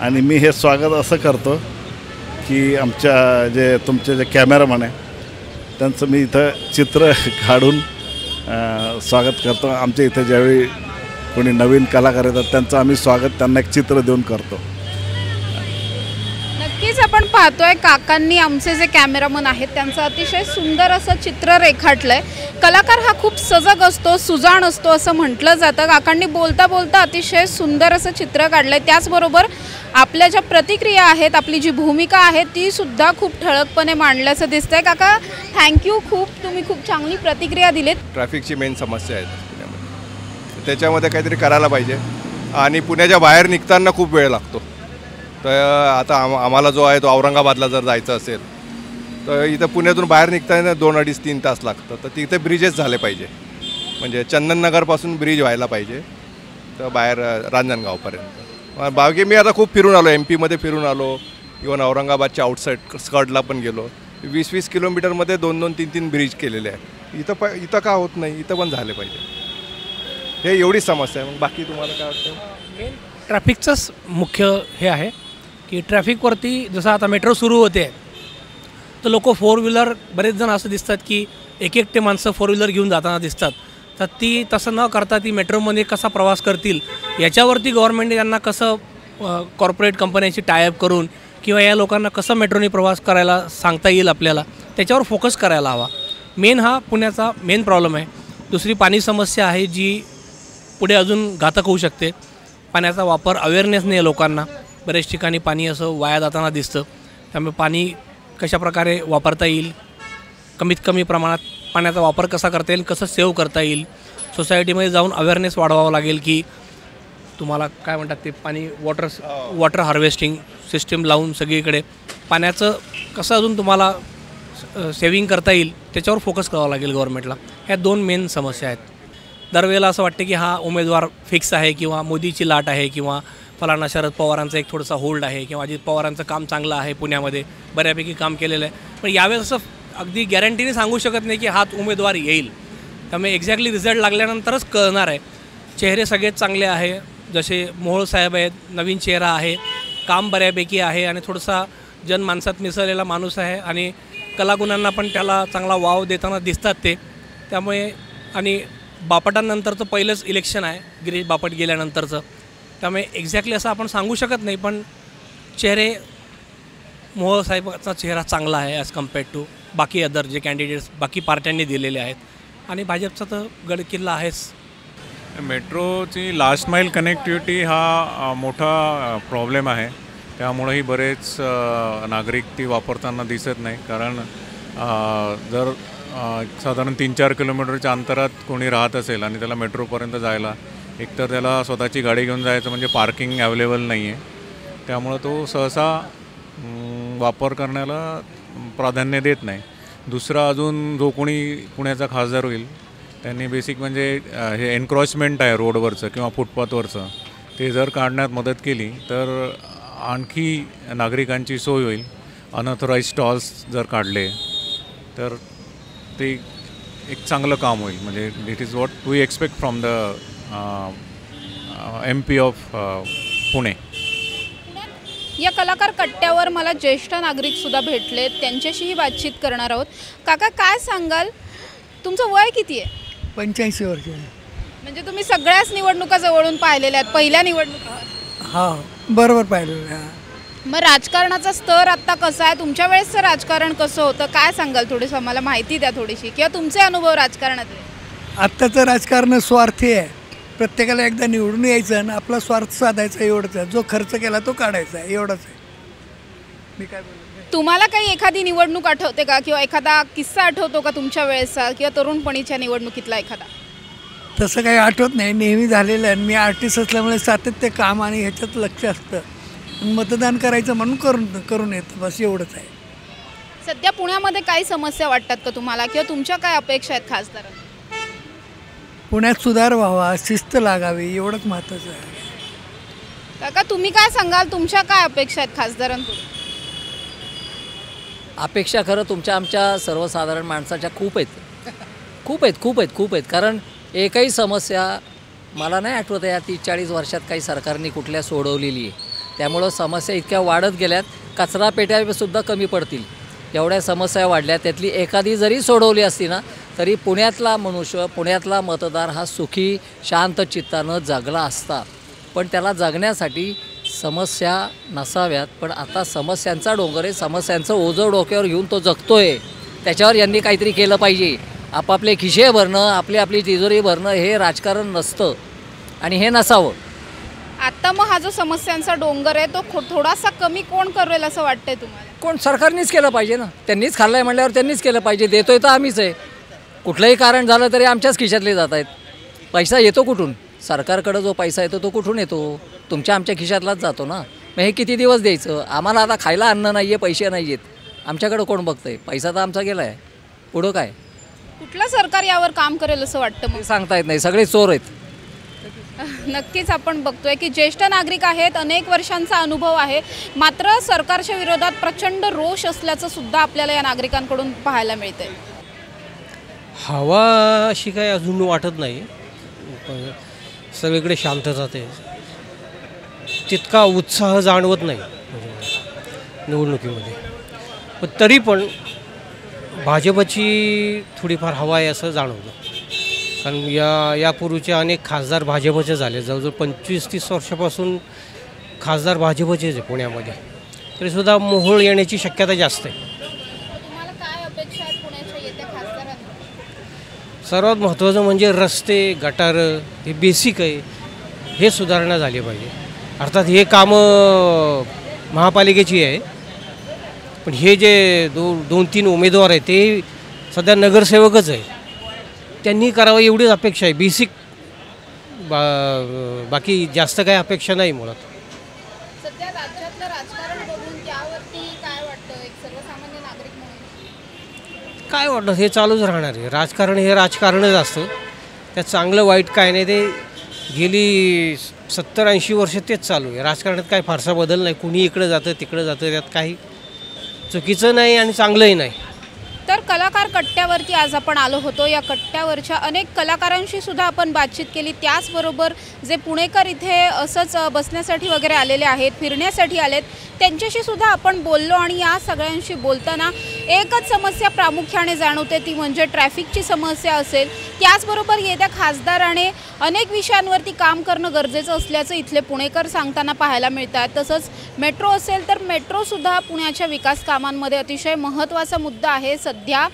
S12: आणि मी हे स्वागत असं करतो की आमच्या तुमचे जे कॅमेरामॅन आहे त्यांचं मी इथं चित्र काढून स्वागत करतो. आमच्या इथं ज्यावेळी कोणी नवीन कलाकार येतात त्यांचं आम्ही स्वागत त्यांना एक चित्र देऊन करतो.
S9: नक्कीच आपण पाहतोय काकांनी, आमचे जे कॅमेरामन आहेत त्यांचं अतिशय सुंदर असं चित्र रेखाटलंय. कलाकार हा खूप सजग असतो, सुजाण असतो असं म्हटलं जातं. काकांनी बोलता बोलता अतिशय सुंदर असं चित्र काढलंय. त्याचबरोबर आपल्या ज्या प्रतिक्रिया आहेत, आपली जी भूमिका आहे ती सुद्धा खूप ठळकपणे मांडल्याचं दिसतंय. काका थँक्यू, तुम्ही खूप चांगली प्रतिक्रिया दिलीत.
S13: ट्रॅफिकची मेन समस्या आहे पुण्यामध्ये, त्याच्यामध्ये काहीतरी करायला पाहिजे. आणि पुण्याच्या बाहेर निघताना खूप वेळ लागतो. तर आता आम्हाला जो आहे तो औरंगाबादला जर जायचं असेल तर इथं पुण्यातून बाहेर निघताना 2-2.5-3 तास लागतं. तर तिथे ब्रिजेस झाले पाहिजे, म्हणजे चंदननगरपासून ब्रिज व्हायला पाहिजे तर बाहेर रांजणगावपर्यंत. बाकी मी आता खूप फिरून आलो, MP मध्ये फिरून आलो, इवन औरंगाबादच्या आउटसाईड स्कर्टला पण गेलो. 20-20 किलोमीटरमध्ये 2-2-3-3 ब्रिज केलेले आहेत. इथं का होत नाही? इथं पण झाले पाहिजे. हे एवढी समस्या आहे. मग बाकी तुम्हाला काय वाटतं?
S2: मेन ट्रॅफिकचंच मुख्य हे आहे की ट्रॅफिकवरती जसं आता मेट्रो सुरू होते तर लोक 4 व्हीलर, बरेच जण असं दिसतात की एकटे माणसं 4 व्हीलर घेऊन जाताना दिसतात. तर ती तसं न करता ती मेट्रोमध्ये कसा प्रवास करतील याच्यावरती गव्हर्नमेंटने त्यांना कसं कॉर्पोरेट कंपन्यांची टायअप करून किंवा या लोकांना कसं मेट्रोने प्रवास करायला सांगता येईल आपल्याला, त्याच्यावर फोकस करायला हवा. मेन हा पुण्याचा मेन प्रॉब्लेम आहे. दुसरी पाणी समस्या आहे जी पुढे अजून घातक होऊ शकते. पाण्याचा वापर अवेअरनेस नाही आहे लोकांना. बरेच ठिकाणी पाणी असं वाया जाताना दिसतं. त्यामुळे पाणी कशाप्रकारे वापरता येईल, कमीत कमी प्रमाणात पाण्याचा वापर कसा करता येईल, कसं सेव्ह करता येईल, सोसायटीमध्ये जाऊन अवेअरनेस वाढवावं लागेल की तुम्हाला काय म्हणतात ते पाणी वॉटर हार्वेस्टिंग सिस्टीम लावून सगळीकडे पाण्याचं कसं अजून तुम्हाला सेविंग करता येईल त्याच्यावर फोकस करावं लागेल गव्हर्नमेंटला. ह्या 2 मेन समस्या आहेत. दरवेळेला असं वाटतं की हा उमेदवार फिक्स आहे किंवा मोदीची लाट आहे किंवा फलाना शरद पवारांचा एक थोडासा होल्ड आहे किंवा अजित पवारांचं काम चांगलं आहे, पुण्यामध्ये बऱ्यापैकी काम केलेलं आहे. पण यावेळेस असं अगदी गॅरंटीने सांगू शकत नाही की हाच उमेदवार येईल. त्यामुळे एक्झॅक्टली रिझल्ट लागल्यानंतरच कळणार आहे. चेहरे सगळेच चांगले आहे, जसे मोहोळ साहेब आहेत, नवीन चेहरा आहे, काम बऱ्यापैकी आहे आणि थोडासा जनमानसात मिसळलेला माणूस आहे आणि कलागुणांना पण त्याला चांगला वाव देताना दिसतात ते. त्यामुळे आणि बापटांनंतरचं पहिलंच इलेक्शन आहे, गिरीश बापट गेल्यानंतरचं. त्यामुळे एक्झॅक्टली असं आपण सांगू शकत नाही, पण चेहरे मोहोळ साहेबांचा चेहरा चांगला आहे ॲज कम्पेअर्ड टू बाकी अदर जे कॅन्डिडेट्स बाकी पार्ट्यांनी दिलेले आहेत. आणि भाजपचा तर गडकिल्ला आहेच.
S14: मेट्रोची लास्ट माईल कनेक्टिव्हिटी हा मोठा प्रॉब्लेम आहे. त्यामुळेही बरेच नागरिक ती वापरताना दिसत नाही. कारण जर साधारण 3-4 किलोमीटरच्या अंतरात कोणी राहत असेल आणि त्याला मेट्रोपर्यंत जायला एकतर त्याला स्वतःची गाडी घेऊन जायचं म्हणजे पार्किंग अवेलेबल नाही आहे. त्यामुळं तो सहसा वापर करण्याला प्राधान्य देत नाही. दुसरा अजून जो कोणी पुण्याचा खासदार होईल त्यांनी बेसिक म्हणजे हे एन्क्रॉचमेंट आहे रोडवरचं किंवा फुटपाथवरचं ते जर काढण्यात मदत केली तर आणखी नागरिकांची सोय होईल. अनऑथराईज स्टॉल्स जर काढले तर ते एक चांगलं काम होईल. म्हणजे it is what we expect from the MP of Pune.
S9: या कलाकार कट्ट्यावर मला ज्येष्ठ नागरिकसुद्धा भेटले, त्यांच्याशीही बातचीत करणार आहोत. काका काय सांगाल, तुमचं वय किती आहे?
S15: 85 वर्ष.
S9: म्हणजे तुम्ही सगळ्याच निवडणुका जवळून पाहिलेल्या आहेत, पहिल्या निवडणुका?
S15: हां, बरोबर पाहिलेलं.
S9: मग राजकारणाचा स्तर आता कसा आहे? तुमच्या वेळेसचं राजकारण कसं होतं, काय सांगाल? थोडीसं आम्हाला माहिती द्या थोडीशी, किंवा तुमचे अनुभव राजकारणातले.
S15: आत्ताचं राजकारण स्वार्थी आहे. प्रत्येकाला एकदा निवडून यायचं आणि आपला स्वार्थ साधायचा, एवढंच आहे. जो खर्च केला तो काढायचा, एवढंच आहे. मी काय बोलतो,
S9: तुम्हाला काही एखादी निवडणूक आठवते का, किंवा एखादा किस्सा आठवतो का तुमच्या वेळेसचा किंवा तरुणपणीच्या निवडणुकीतला एखादा?
S15: तसं काही आठवत नाही, नेहमी झालेलं आहे. मी आर्टिस्ट असल्यामुळे सातत्य काम आणि ह्याच्यात लक्ष असतं. मतदान करायचं म्हणून करून येतं, बस एवढंच आहे.
S9: सध्या पुण्यामध्ये काही समस्या वाटतात का तुम्हाला, किंवा तुमच्या काय अपेक्षा आहेत खासदारांना?
S15: पुण्यात सुधार व्हावा, शिस्त लागावी, एवढंच महत्त्वाचं आहे.
S9: काका तुम्ही काय सांगाल, तुमच्या काय अपेक्षा आहेत खासदारांकडून?
S16: अपेक्षा खरं तुमच्या आमच्या सर्वसाधारण माणसाच्या खूप आहेत. कारण एकही समस्या मला नाही आठवत आहे या 30-40 वर्षात काही सरकारने कुठल्या सोडवलेली आहे. त्यामुळं समस्या इतक्या वाढत गेल्यात, कचरा पेट्यासुद्धा कमी पडतील एवढ्या समस्या वाढल्या. त्यातली एखादी जरी सोडवली असती ना, तरी पुण्यातला मनुष्य, पुण्यातला मतदार हा सुखी शांत चित्तानं जगला असता. पण त्याला जगण्यासाठी समस्या नसाव्यात, पण आता समस्यांचा डोंगर आहे, समस्यांचं ओझं डोक्यावर घेऊन तो जगतोय. त्याच्यावर यांनी काहीतरी केलं पाहिजे. आपापले खिशे भरणं, आपली तिजोरी भरणं हे राजकारण नसतं आणि हे नसावं.
S9: आता मग हा जो समस्यांचा डोंगर आहे तो थोडासा कमी कोण करेल असं वाटतंय तुम्हाला?
S16: कोण? सरकारनेच केलं पाहिजे ना. त्यांनीच खाल्लं आहे म्हणल्यावर त्यांनीच केलं पाहिजे. देतोय तर आम्हीच आहे. कुठलंही कारण झालं तरी आमच्याच खिशातले जात आहेत. पैसा येतो कुठून? सरकारकडं जो पैसा येतो तो कुठून येतो? तुमच्या आमच्या खिशातलाच जातो ना. मग हे किती दिवस द्यायचं? आम्हाला आता खायला अन्न नाही आहे, पैसे नाही आहेत. आमच्याकडं कोण बघतंय? पैसा तर आमचा गेला आहे. पुढं काय?
S9: कुठलं सरकार यावर काम करेल असं वाटतं? मग
S16: सांगता येत नाही, सगळे चोर आहेत.
S9: नक्कीच आपण बघतोय की ज्येष्ठ नागरिक आहेत, अनेक वर्षांचा अनुभव आहे, मात्र सरकारच्या विरोधात प्रचंड रोष असल्याचं सुद्धा आपल्याला या नागरिकांकडून पाहायला मिळतंय.
S17: हवा अशी काही अजून वाटत नाही. सगळीकडे शांतता आहे, तितका उत्साह जाणवत नाही निवडणुकीमध्ये. पण तरी पण भाजपची थोडीफार हवा आहे असं जाणवतं. कारण यापूर्वीचे अनेक खासदार भाजपचे झाले. जवळजवळ 25-30 वर्षापासून खासदार भाजपचेच आहे पुण्यामध्ये. तरीसुद्धा मोहोळ येण्याची शक्यता जास्त आहे.
S9: तुम्हाला काय अपेक्षा आहेत पुण्याच्या येत्या खासदारांना?
S17: सर्वात महत्त्वाचं म्हणजे रस्ते, गटारं हे बेसिक आहे, हे सुधारणा झाली पाहिजे. अर्थात हे कामं महापालिकेची आहे, पण हे जे 2-3 उमेदवार आहेत ते सध्या नगरसेवकच आहे. त्यांनी करावं एवढीच अपेक्षा आहे. बेसिक बाकी जास्त काही अपेक्षा नाही मुळात.
S9: सध्या राज्यातलं राजकारण बघून त्यावरती काय वाटतं एक सर्वसामान्य नागरिक म्हणून?
S17: काय वाटतं? हे चालूच राहणार आहे. राजकारण हे राजकारणच असतं. त्यात चांगलं वाईट काय नाही, ते गेली 70-80 वर्ष तेच चालू आहे. राजकारणात काय फारसा बदल नाही. कुणी इकडं जातं तिकडं जातं, त्यात काही चुकीचं नाही आणि चांगलंही नाही.
S9: तर कलाकार कट्ट्यावरती आज आपण आलो होतो. या कट्ट्यावरच्या अनेक कलाकारांशी सुद्धा आपण बातचीत केली. त्याचबरोबर जे पुणेकर इथे असंच बसण्यासाठी वगैरे आलेले आहेत, फिरण्यासाठी आलेत, त्यांच्याशी सुद्धा आपण बोललो. आणि या सगळ्यांशी बोलताना एकच समस्या प्रामुख्याने जाणवते, ती म्हणजे ट्रॅफिकची समस्या असेल. त्याचबरोबर येत्या खासदाराने अनेक विषयांवरती काम करणं गरजेचं असल्याचं इथले पुणेकर सांगताना पाहायला मिळतात. तसंच मेट्रो असेल तर मेट्रोसुद्धा पुण्याच्या विकास कामांमध्ये अतिशय महत्त्वाचा मुद्दा आहे. सध्या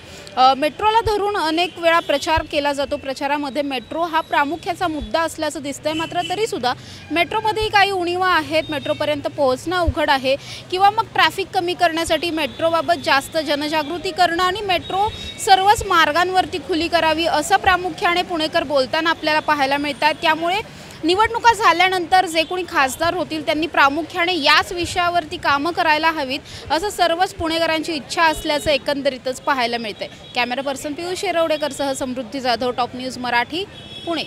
S9: मेट्रोला धरून अनेक वेळा प्रचार केला जातो. प्रचारामध्ये मेट्रो हा प्रामुख्याचा मुद्दा असल्याचं दिसतंय. मात्र तरीसुद्धा मेट्रोमध्येही काही उणिवा आहेत. मेट्रोपर्यंत पोहोचणं अवघड आहे, किंवा मग ट्रॅफिक कमी करण्यासाठी मेट्रोबाबत जास्त जनजागृती करणं आणि मेट्रो सर्वच मार्गांवरती खुली करावी असं प्रामुख्याने पुणेकर बोलताना आपल्याला पाहायला मिळतात. त्यामुळे निवडणुका झाल्यानंतर जे कोणी खासदार होतील त्यांनी प्रामुख्याने याच विषयावरती कामं करायला हवीत असं सर्वच पुणेकरांची इच्छा असल्याचं एकंदरीतच पाहायला मिळतंय. कॅमेरा पर्सन पियुष शिरवडेकरसह समृद्धी जाधव, टॉप न्यूज मराठी, पुणे.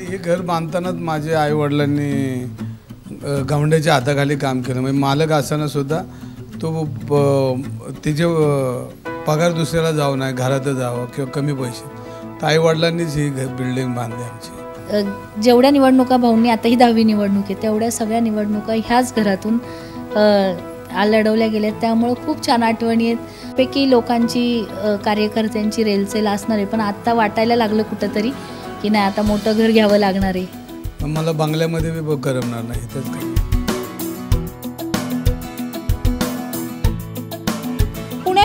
S10: हे घर बांधतानाच माझ्या आईवडिलांनी गवंड्याच्या हाताखाली काम केलं. म्हणजे मालक असताना सुद्धा तो तिचे पगार दुसऱ्याला जाऊ नये, घरातच जावं किंवा कमी पैसे. तर आईवडिलांनीच ही बिल्डिंग बांधली आमची.
S18: जेवढ्या निवडणुका भाऊंनी, आता ही 10वी निवडणूक आहे, तेवढ्या सगळ्या निवडणुका ह्याच घरातून लढवल्या गेल्यात. त्यामुळं खूप छान आठवणी आहेत. पैकी लोकांची, कार्यकर्त्यांची रेलचेल असणार आहे, पण आत्ता वाटायला लागलं कुठंतरी की नाही, आता मोठं घर घ्यावं लागणार आहे.
S10: मला बंगल्यामध्ये बी करमणार नाही. त्याच काही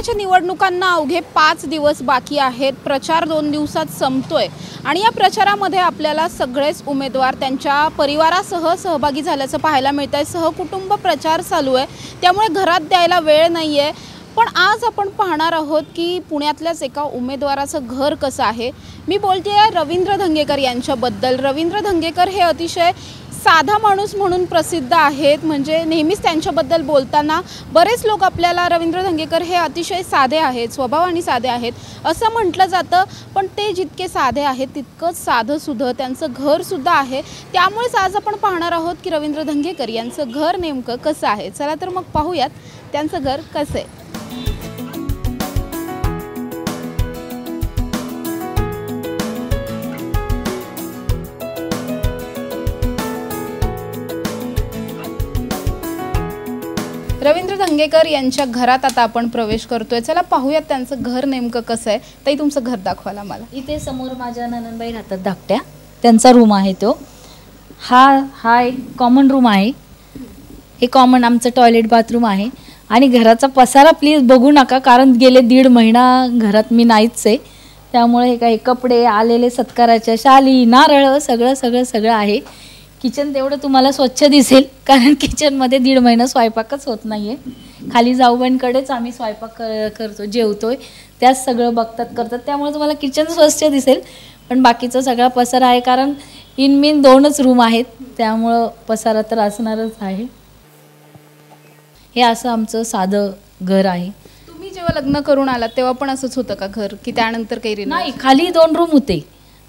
S9: लोकसभेच्या निवडणुकांना अवघे 5 दिवस बाकी आहेत. प्रचार 2 दिवसात संपतोय आणि या प्रचारामध्ये आपल्याला सगळेच उमेदवार त्यांच्या परिवारासह सहभागी झाल्याचं पाहायला मिळतंय. सहकुटुंब प्रचार चालू आहे, त्यामुळे घरात द्यायला वेळ नाहीये. पण आज आपण पाहणार आहोत की पुण्यातल्याच एका उमेदवाराचं घर कसं आहे. मी बोलतेय रवींद्र धंगेकर यांच्याबद्दल. रवींद्र धंगेकर हे अतिशय साधा माणूस म्हणून प्रसिद्ध आहेत. म्हणजे नेहमीच त्यांच्याबद्दल बोलताना बरेच लोक आपल्याला रवींद्र धंगेकर हे अतिशय साधे आहेत, स्वभावाने साधे आहेत असं म्हटलं जातं. पण ते जितके साधे आहेत तितकंच साधंसुधं त्यांचं घरसुद्धा आहे. त्यामुळेच आज आपण पाहणार आहोत की रवींद्र धंगेकर यांचं घर नेमकं कसं आहे. चला तर मग पाहूयात त्यांचं घर कसं आहे. रवींद्र धंगेकर यांच्या घरात आता आपण प्रवेश करतोय. चला पाहूयात त्यांचं घर नेमकं कसं आहे. ताई तुमचं घर दाखवायला मला.
S18: इथे समोर माझ्या ननंदबाई राहतात धाकट्या, त्यांचा रूम आहे तो. हा एक कॉमन रूम आहे. हे कॉमन आमचं टॉयलेट बाथरूम आहे. आणि घराचा पसारा प्लीज बघू नका, कारण गेले 1.5 महिना घरात मी नाहीच आहे. त्यामुळे हे काही कपडे आलेले सत्काराच्या शाली, नारळ सगळं आहे. किचन तेवढं तुम्हाला स्वच्छ दिसेल, कारण किचनमध्ये 1.5 महिना स्वयंपाकच होत नाही आहे. खाली जाऊबाईंकडेच आम्ही स्वयंपाक करतो, जेवतोय, त्याच सगळं बघतात करतात. त्यामुळे तुम्हाला किचन स्वच्छ दिसेल. पण बाकीचा सगळा पसारा आहे, कारण इनमीन 2च रूम आहेत, त्यामुळं पसारा तर असणारच आहे. हे असं आमचं साधं घर आहे.
S9: तुम्ही जेव्हा लग्न करून आलात तेव्हा पण असंच होतं का घर, की त्यानंतर काही
S18: नाही? खाली 2 रूम होते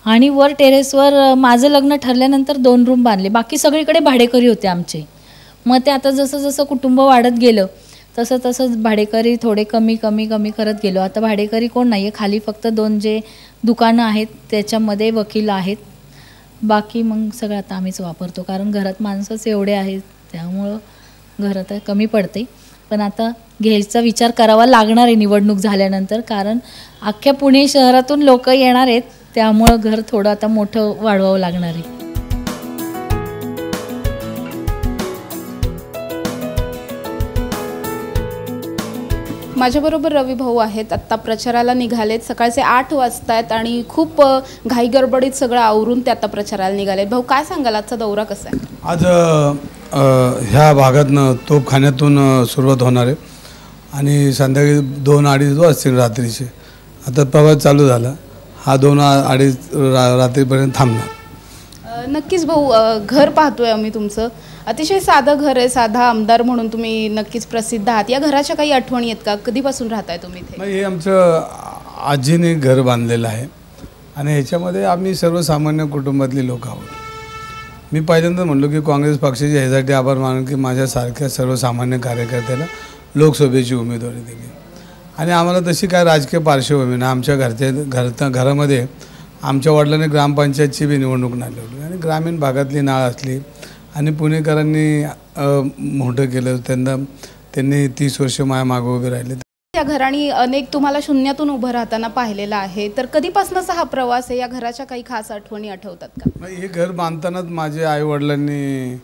S18: आणि वर टेरेसवर माझं लग्न ठरल्यानंतर 2 रूम बांधले. बाकी सगळीकडे भाडेकरी होते आमचे. मग ते आता जसं कुटुंब वाढत गेलं तसं भाडेकरी थोडे कमी करत गेलो. आता भाडेकरी कोण नाही आहे. खाली फक्त 2 जे दुकानं आहेत त्याच्यामध्ये वकील आहेत. बाकी मग सगळं आता आम्हीच वापरतो, कारण घरात माणसंच एवढे आहेत, त्यामुळं घर आता कमी पडते. पण आता घ्यायचा विचार करावा लागणार आहे निवडणूक झाल्यानंतर, कारण अख्ख्या पुणे शहरातून लोक येणार आहेत. त्यामुळं घर थोडं आता मोठं वाढवावं लागणार आहे.
S9: माझ्याबरोबर रवी भाऊ आहेत. आत्ता प्रचाराला निघालेत. सकाळचे 8 वाजता आहेत आणि खूप घाई गडबडीत सगळं आवरून ते आता प्रचाराला निघालेत. भाऊ काय सांगाल, आजचा दौरा कसा आहे?
S7: आज ह्या भागातनं तोपखान्यातून सुरुवात होणार आहे आणि संध्याकाळी 2-2:30 वाजतील रात्रीचे. आता प्रवास चालू झाला. हा 2-2:30 रात्रीपर्यंत थांबणार.
S9: नक्कीच भाऊ, घर पाहतोय आम्ही तुमचं. अतिशय साधं घर आहे. साधा आमदार म्हणून तुम्ही नक्कीच प्रसिद्ध आहात. या घराच्या काही आठवणी आहेत का? कधीपासून राहताय तुम्ही इथे?
S7: हे आमचं आजीने घर बांधलेलं आहे आणि ह्याच्यामध्ये आम्ही सर्वसामान्य कुटुंबातली लोक आहोत. मी पहिल्यांदा म्हणलो की काँग्रेस पक्षाचे ह्यासाठी आभार मानून की माझ्यासारख्या सर्वसामान्य कार्यकर्त्याला लोकसभेची उमेदवारी दिली. आणि आम्हाला तशी काय राजकीय पार्श्वभूमी ना. आमच्या घरामध्ये आमच्या वडिलांनी ग्रामपंचायतची बी निवडणूक नाही लढवली आणि ग्रामीण भागातली नाळ असली आणि पुणेकरांनी मोठं केलं. त्यांनी 30 वर्ष माया मागं उभे राहिले.
S9: या घराणी अनेक तुम्हाला शून्यातून उभं राहताना पाहिलेलं आहे. तर कधीपासूनचा हा प्रवास आहे? या घराच्या काही खास आठवणी आठवतात का?
S7: हे घर बांधतानाच माझ्या आईवडिलांनी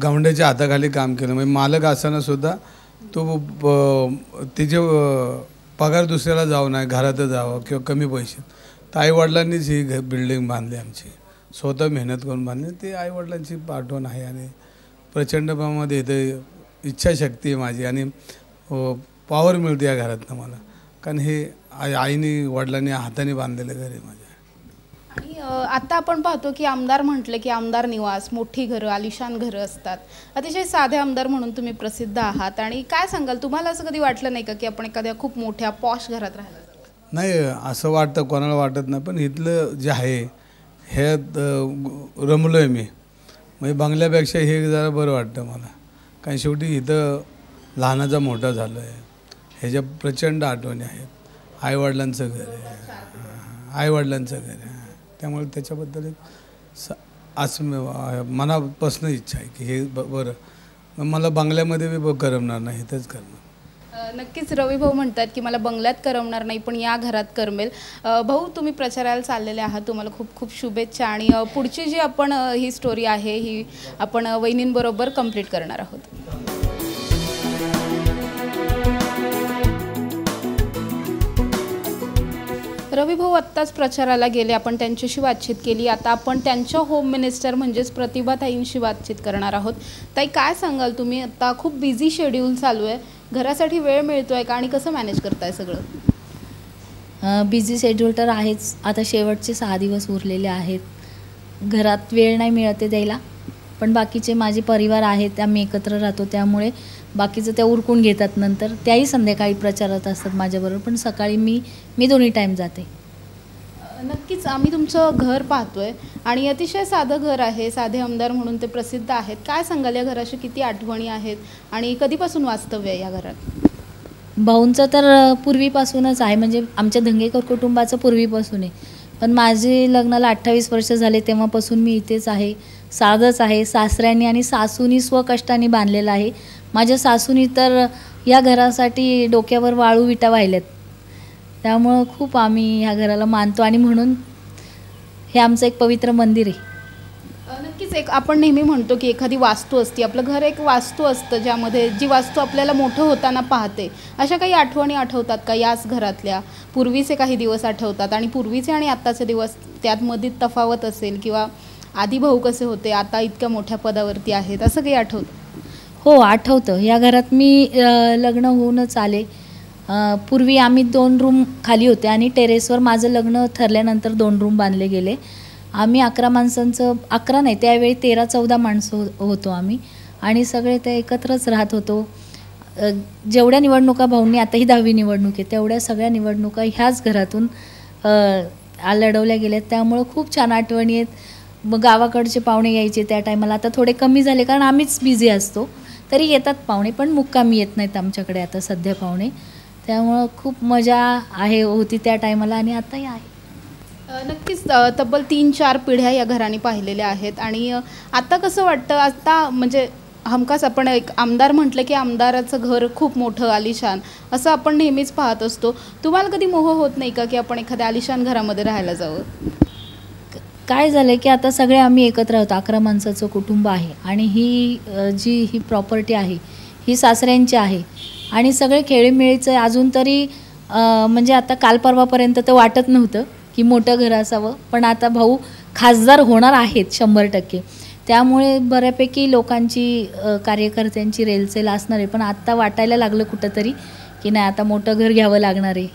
S7: गावंड्याच्या हाताखाली काम केलं. म्हणजे मालक असताना सुद्धा तो तिचे पगार दुसऱ्याला जावं नाही, घरातच जावं किंवा कमी पैसे. तर आईवडिलांनीच ही बिल्डिंग बांधली आमची, स्वतः मेहनत करून बांधली. ते आईवडिलांची आठवण आहे आणि प्रचंड प्रमाणामध्ये इथे इच्छाशक्ती आहे माझी आणि पॉवर मिळते या घरातनं मला, कारण हे आईने वडिलांनी हाताने बांधलेलं घर आहे माझ्या.
S9: आणि आता आपण पाहतो की आमदार म्हटलं की आमदार निवास, मोठी घरं, आलिशान घरं असतात. अतिशय साधे आमदार म्हणून तुम्ही प्रसिद्ध आहात. आणि काय सांगाल, तुम्हाला असं कधी वाटलं नाही का की आपण एखाद्या खूप मोठ्या पॉश घरात राहिलं?
S7: नाही, असं वाटतं, कोणाला वाटत नाही. पण इथलं जे आहे ह्यात रमलो आहे मी. म्हणजे बंगल्यापेक्षा हे जरा बरं वाटतं मला, कारण शेवटी इथं लहानाचा मोठा झालं आहे. ह्याच्या प्रचंड आठवणी आहेत. आईवडिलांचं घर आहे, आईवडिलांचं घर आहे. त्यामुळे त्याच्याबद्दल एक असं मनापासून इच्छा आहे की हे बरं. मला बंगल्यामध्ये बी करमणार नाही, इथंच करणार.
S9: नक्कीच रवी भाऊ म्हणतात की मला बंगल्यात करमणार नाही, पण या घरात करमेल. भाऊ, तुम्ही प्रचाराला चाललेले आहात, तुम्हाला खूप खूप शुभेच्छा. आणि पुढची जी आपण ही स्टोरी आहे ही आपण वहिनींबरोबर कंप्लीट करणार आहोत. रवी भाऊ आत्ताच प्रचाराला गेले, आपण त्यांच्याशी बातचीत केली. आता आपण त्यांच्या होम मिनिस्टर म्हणजेच प्रतिभाताईंशी बातचीत करणार आहोत. ताई, काय सांगाल तुम्ही? आता खूप बिझी शेड्यूल चालू आहे, घरासाठी वेळ मिळतोय का आणि कसं मॅनेज करताय सगळं?
S18: बिझी शेड्यूल तर आहेच. आता शेवटचे 6 दिवस उरलेले आहेत, घरात वेळ नाही मिळते द्यायला, पण बाकीचे माझे परिवार आहेत, आम्ही एकत्र राहतो, त्यामुळे बाकीचं त्या उरकून घेतात. नंतर त्याही संध्याकाळी प्रचारात असतात माझ्याबरोबर, पण सकाळी मी दोन्ही टाईम जाते.
S9: नक्कीच आम्ही तुमचं घर पाहतोय आणि अतिशय साधं घर आहे, साधे आमदार म्हणून ते प्रसिद्ध आहेत. काय सांगाल, या घराशी किती आठवणी आहेत आणि कधीपासून वास्तव्य आहे या घरात?
S18: भाऊंचं तर पूर्वीपासूनच आहे, म्हणजे आमच्या धंगेकर कुटुंबाचं पूर्वीपासून आहे. पण माझे लग्नाला 28 वर्ष झाले तेव्हापासून मी इथेच आहे. साधंच आहे. सासऱ्यांनी आणि सासूनी स्वकष्टाने बांधलेलं आहे. माझ्या सासूनी तर या घरासाठी डोक्यावर वाळू विटा वाहिल्यात, त्यामुळं खूप आम्ही ह्या घराला मानतो आणि म्हणून हे आमचं एक पवित्र मंदिर आहे.
S9: नक्कीच एक आपण नेहमी म्हणतो की एखादी वास्तू असते, आपलं घर एक वास्तू असतं, ज्यामध्ये जी वास्तू आपल्याला मोठं होताना पाहते. अशा काही आठवणी आठवतात का याच घरातल्या? पूर्वीचे काही दिवस आठवतात आणि पूर्वीचे आणि आत्ताचे दिवस त्यात मध्ये तफावत असेल, किंवा आधी भाऊ कसे होते, आता इतक्या मोठ्या पदावरती आहेत, असं काही आठवतं?
S18: हो, आठवतं. या घरात मी लग्न होऊनच आले. पूर्वी आम्ही 2 रूम खाली होते आणि टेरेसवर माझं लग्न ठरल्यानंतर 2 रूम बांधले गेले. आम्ही 11 माणसांचं, 11 नाही, त्यावेळी 13-14 माणसं होतो आम्ही आणि सगळे ते एकत्रच राहत होतो. जेवढ्या निवडणुका भाऊंनी, आता ही 10वी निवडणूक आहे, तेवढ्या सगळ्या निवडणुका ह्याच घरातून लढवल्या गेल्यात. त्यामुळं खूप छान आठवणी आहेत. मग गावाकडचे पाहुणे यायचे त्या टायमाला, आता थोडे कमी झाले कारण आम्हीच बिझी असतो. तरी येतात पाहुणे, पण मुक्कामी येत नाहीत आमच्याकडे आता सध्या पाहुणे. त्यामुळं खूप मजा होती त्या टायमाला आणि आताही आहे.
S9: नक्कीच तब्बल 3-4 पिढ्या या घराने पाहिलेल्या आहेत आणि आता कसं वाटतं? आता म्हणजे हमखास आपण एक आमदार म्हटलं की आमदाराचं घर खूप मोठं आलिशान असं आपण नेहमीच पाहत असतो. तुम्हाला कधी मोह होत नाही का की आपण एखाद्या आलिशान घरामध्ये राहायला जावं?
S18: काय झालं की आता सगळे आम्ही एकत्र आहोत, 11 माणसाचं कुटुंब आहे आणि ही प्रॉपर्टी आहे ही सासऱ्यांची आहे आणि सगळे खेळीमेळीचं अजून तरी म्हणजे आता काल परवापर्यंत तर वाटत नव्हतं की मोठं घर असावं, पण आता भाऊ खासदार होणार आहेत 100%. त्यामुळे बऱ्यापैकी लोकांची कार्यकर्त्यांची रेलचेल असणार आहे, पण आत्ता वाटायला लागलं कुठंतरी की नाही, आता मोठं घर घ्यावं लागणार आहे.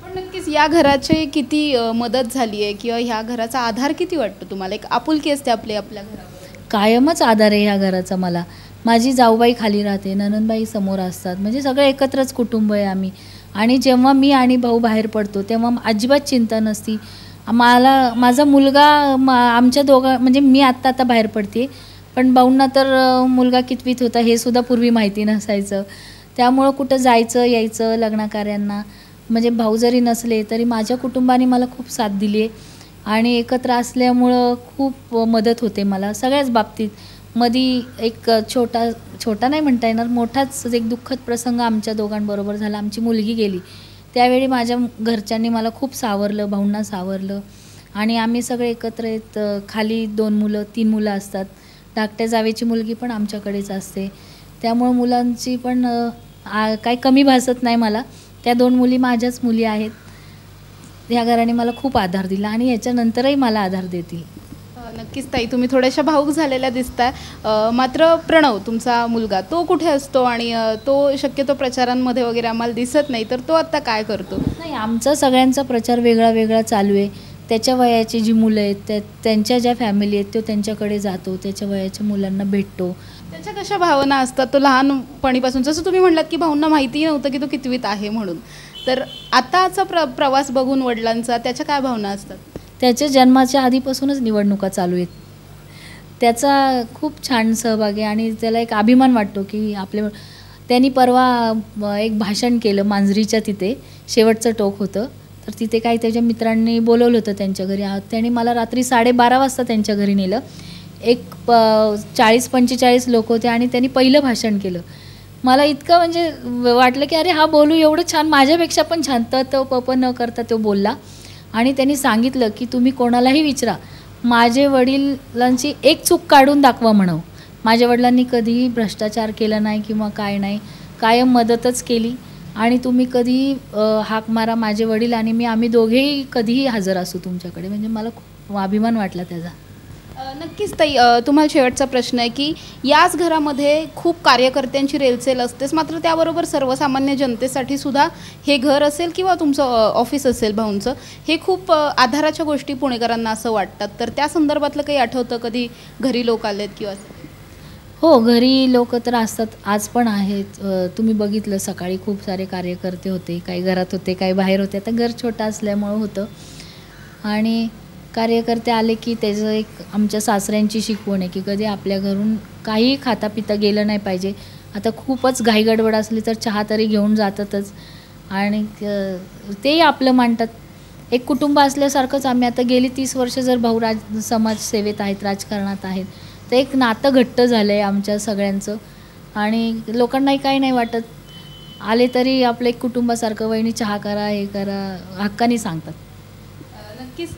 S9: पण नक्कीच या घराची किती मदत झाली आहे किंवा ह्या घराचा आधार किती वाटतो तुम्हाला? एक आपुलकी असते आपल्या घरात.
S18: कायमच आधार आहे ह्या घराचा मला. माझी जाऊबाई खाली राहते, ननंदबाई समोर असतात, म्हणजे सगळं एकत्रच कुटुंब आहे आम्ही. आणि जेव्हा मी आणि भाऊ बाहेर पडतो तेव्हा अजिबात चिंता नसती. माझा मुलगा आमच्या म्हणजे मी आत्ता बाहेर पडते, पण भाऊंना तर मुलगा कितवीत होता हे सुद्धा पूर्वी माहिती नसायचं. त्यामुळं कुठं जायचं यायचं लग्नाकार्यांना, म्हणजे भाऊ जरी नसले तरी माझ्या कुटुंबाने मला खूप साथ दिली आहे आणि एकत्र असल्यामुळं खूप मदत होते मला सगळ्याच बाबतीत. मधी एक छोटा नाही म्हणता येणार, मोठाच एक दुःखद प्रसंग आमच्या दोघांबरोबर झाला. आमची मुलगी गेली, त्यावेळी माझ्या घरच्यांनी मला खूप सावरलं, भाऊंना सावरलं आणि आम्ही सगळे एकत्र येत. खाली 2 मुलं 3 मुलं असतात, धाकट्या जावेची मुलगी पण आमच्याकडेच असते. त्यामुळं मुलांची पण काही कमी भासत नाही मला. त्या 2 मुली माझ्याच मुली आहेत. ह्या घराने मला खूप आधार दिला आणि याच्यानंतरही मला आधार देतील.
S9: नक्कीच ताई, तुम्ही थोड्याशा भावूक झालेल्या दिसताय. मात्र प्रणव तुमचा मुलगा तो कुठे असतो आणि तो शक्यतो प्रचारांमध्ये वगैरे आम्हाला दिसत नाही, तर तो आता काय करतो?
S18: नाही, आमचा सगळ्यांचा प्रचार वेगळा चालू आहे. त्याच्या वयाची जी मुलं आहेत त्यांच्या ज्या फॅमिली आहेत तो त्यांच्याकडे जातो, त्याच्या वयाच्या मुलांना भेटतो.
S9: त्याच्या कशा भावना असतात? तो लहानपणीपासून, जसं तुम्ही म्हणलात की भाऊंना माहिती नव्हतं की तो कितवीत आहे म्हणून, तर आताचा प्रवास बघून वडिलांचा त्याच्या काय भावना असतात?
S18: त्याच्या जन्माच्या आधीपासूनच निवडणुका चालू आहेत. त्याचा खूप छान सहभाग आहे आणि त्याला एक अभिमान वाटतो की त्यांनी परवा एक भाषण केलं मांजरीच्या तिथे, शेवटचं टोक होतं, तर तिथे काही त्याच्या मित्रांनी बोलवलं होतं त्यांच्या घरी. त्यांनी मला रात्री 12:30 वाजता त्यांच्या घरी नेलं. एक 40-45 लोक होते आणि त्यांनी पहिलं भाषण केलं. मला इतकं म्हणजे वाटलं की अरे हा बोलू एवढं छान, माझ्यापेक्षा पण छान. तो पप न करता तो बोलला आणि त्यांनी सांगितलं की तुम्ही कोणालाही विचारा, माझे वडिलांची एक चूक काढून दाखवा म्हणावं. माझ्या वडिलांनी कधीही भ्रष्टाचार केला नाही किंवा काय नाही, कायम मदतच केली आणि तुम्ही कधीही हाक मारा, माझे वडील आणि मी, आम्ही दोघेही कधीही हजर असू तुमच्याकडे. म्हणजे मला खूप अभिमान वाटला त्याचा.
S9: नक्कीच ताई, तुम्हाला शेवटचा प्रश्न आहे की याच घरामध्ये खूप कार्यकर्त्यांची रेलचेल असतेच, मात्र त्याबरोबर सर्वसामान्य जनतेसाठी सुद्धा हे घर असेल किंवा तुमचं ऑफिस असेल भाऊंचं, हे खूप आधाराच्या गोष्टी पुणेकरांना असं वाटतात. तर त्या संदर्भातलं काही आठवतं कधी घरी लोक आलेत किंवा?
S18: हो, घरी लोक तर असतात, आज पण आहेत. तुम्ही बघितलं सकाळी खूप सारे कार्यकर्ते होते, काही घरात होते काही बाहेर होते. आता घर छोटं असल्यामुळं होतं. आणि कार्यकर्ते आले की त्याचं एक आमच्या सासऱ्यांची शिकवण आहे की कधी आपल्या घरून काही खाता पिता गेलं नाही पाहिजे. आता खूपच घाईगडबड असली तर चहा तरी घेऊन जातातच आणि तेही आपलं मांडतात. एक कुटुंब असल्यासारखंच आम्ही आता गेली 30 वर्ष जर भाऊ समाजसेवेत आहेत, राजकारणात आहेत, तर एक नातं घट्ट झालं आहे आमच्या सगळ्यांचं. आणि लोकांनाही काही नाही वाटत, आले तरी आपलं एक कुटुंबासारखं, वहिनी चहा करा, हे करा, हक्काने सांगतात.
S9: नक्कीच.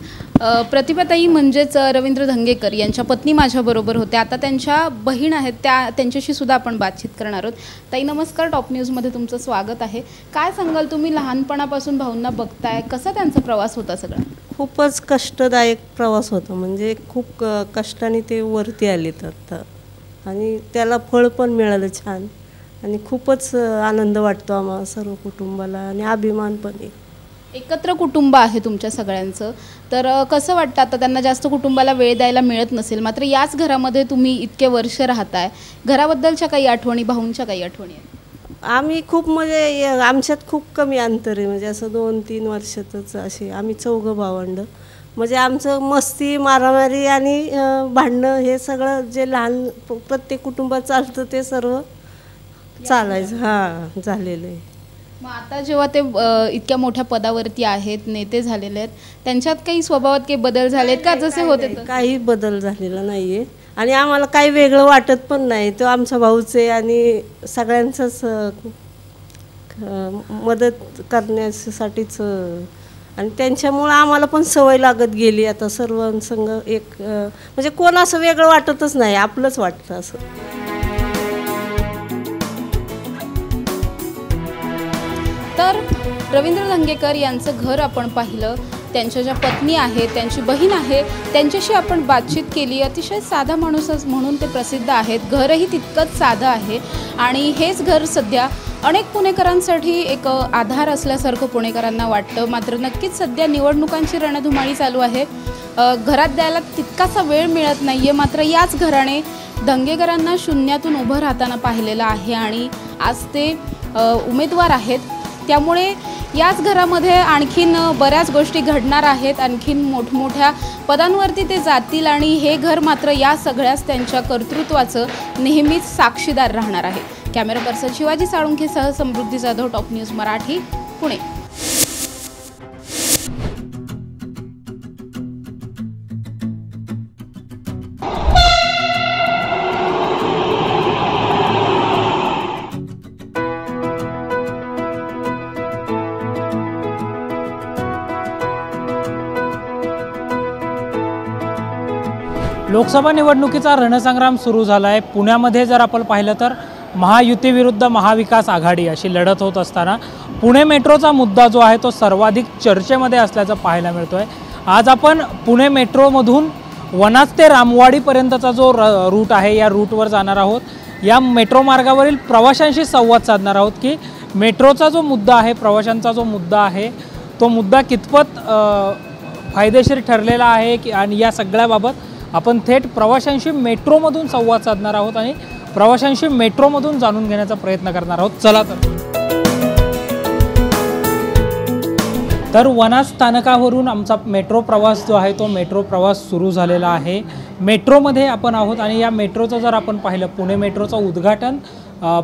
S9: प्रतिभाताई म्हणजेच रवींद्र धंगेकर यांच्या पत्नी माझ्याबरोबर होत्या. आता त्यांच्या बहीण आहेत, त्यांच्याशी सुद्धा आपण बातचीत करणार आहोत. ताई नमस्कार, टॉप न्यूजमध्ये तुमचं स्वागत आहे. काय सांगाल, तुम्ही लहानपणापासून भाऊंना बघताय, कसा त्यांचा प्रवास होता सगळा?
S19: खूपच कष्टदायक प्रवास होता. म्हणजे खूप कष्टाने ते वरती आलेत आता आणि त्याला फळ पण मिळालं छान. आणि खूपच आनंद वाटतो आम्हाला सर्व कुटुंबाला आणि अभिमान पण आहे.
S9: एकत्र कुटुंब आहे तुमच्या सगळ्यांचं, तर कसं वाटतं? आता त्यांना जास्त कुटुंबाला वेळ द्यायला मिळत नसेल, मात्र याच घरामध्ये तुम्ही इतके वर्ष राहताय, घराबद्दलच्या काही आठवणी, भाऊंच्या काही आठवणी आहेत?
S19: आम्ही खूप म्हणजे आमच्यात खूप कमी अंतर आहे. म्हणजे असं 2-3 वर्षातच असे आम्ही 4 भावंड. म्हणजे आमचं मस्ती, मारामारी आणि भांडणं हे सगळं जे लहान प्रत्येक कुटुंबात चालतं ते सर्व चालायचं. हां, झालेलं आहे.
S9: मग आता जेव्हा ते इतक्या मोठ्या पदावरती आहेत, नेते झालेले आहेत, त्यांच्यात काही स्वभावात काही बदल झालेत का जसे होते?
S19: काही बदल झालेला नाही आहे आणि आम्हाला काही वेगळं वाटत पण नाही. तो आमचा भाऊच आहे आणि सगळ्यांचंच मदत करण्यासाठीच आणि त्यांच्यामुळं आम्हाला पण सवय लागत गेली. आता सर्वांसंग एक म्हणजे कोण असं वेगळं वाटतच नाही, आपलंच वाटतं असं.
S9: तर रवींद्र धंगेकर यांचं घर आपण पाहिलं, त्यांच्या ज्या पत्नी आहेत, त्यांची बहीण आहे, त्यांच्याशी आपण बातचीत केली. अतिशय साधा माणूसच म्हणून ते प्रसिद्ध आहेत. घरही तितकंच साधं आहे आणि हेच घर सध्या अनेक पुणेकरांसाठी एक आधार असल्यासारखं पुणेकरांना वाटतं. मात्र नक्कीच सध्या निवडणुकांची रणधुमाळी चालू आहे, घरात द्यायला तितकासा वेळ मिळत नाही आहे. मात्र याच घराने धंगेकरांना शून्यातून उभं राहताना पाहिलेलं आहे आणि आज ते उमेदवार आहेत. त्यामुळे याच घरामध्ये आणखीन बऱ्याच गोष्टी घडणार आहेत, आणखीन मोठमोठ्या पदांवरती ते जातील आणि हे घर मात्र या सगळ्याच त्यांच्या कर्तृत्वाचं नेहमीच साक्षीदार राहणार आहे. कॅमेरा पर्सन शिवाजी साळुंखेसह समृद्धी जाधव, टॉप न्यूज मराठी, पुणे.
S2: लोकसभा निवडणुकीचा रणसंग्राम सुरू झाला आहे. पुण्यामध्ये जर आपण पाहिलं तर महायुती विरुद्ध महाविकास आघाडी अशी लढत होत असताना पुणे मेट्रोचा मुद्दा जो आहे तो सर्वाधिक चर्चेमध्ये असल्याचं पाहायला मिळतो आहे. आज आपण पुणे मेट्रोमधून वनाज ते रामवाडीपर्यंतचा जो रूट आहे या रूटवर जाणार आहोत. या मेट्रो मार्गावरील प्रवाशांशी संवाद साधणार आहोत की मेट्रोचा जो मुद्दा आहे, प्रवाशांचा जो मुद्दा आहे, तो मुद्दा कितपत फायदेशीर ठरलेला आहे की आणि या सगळ्याबाबत आपण थेट प्रवाशांशी मेट्रोमधून संवाद साधणार आहोत आणि प्रवाशांशी मेट्रोमधून जाणून घेण्याचा प्रयत्न करणार आहोत. चला तर वनाज स्थानकावरून आमचा मेट्रो प्रवास जो आहे तो मेट्रो प्रवास सुरू झालेला आहे. मेट्रोमध्ये आपण आहोत आणि या मेट्रोचं जर आपण पाहिलं, पुणे मेट्रोचं उद्घाटन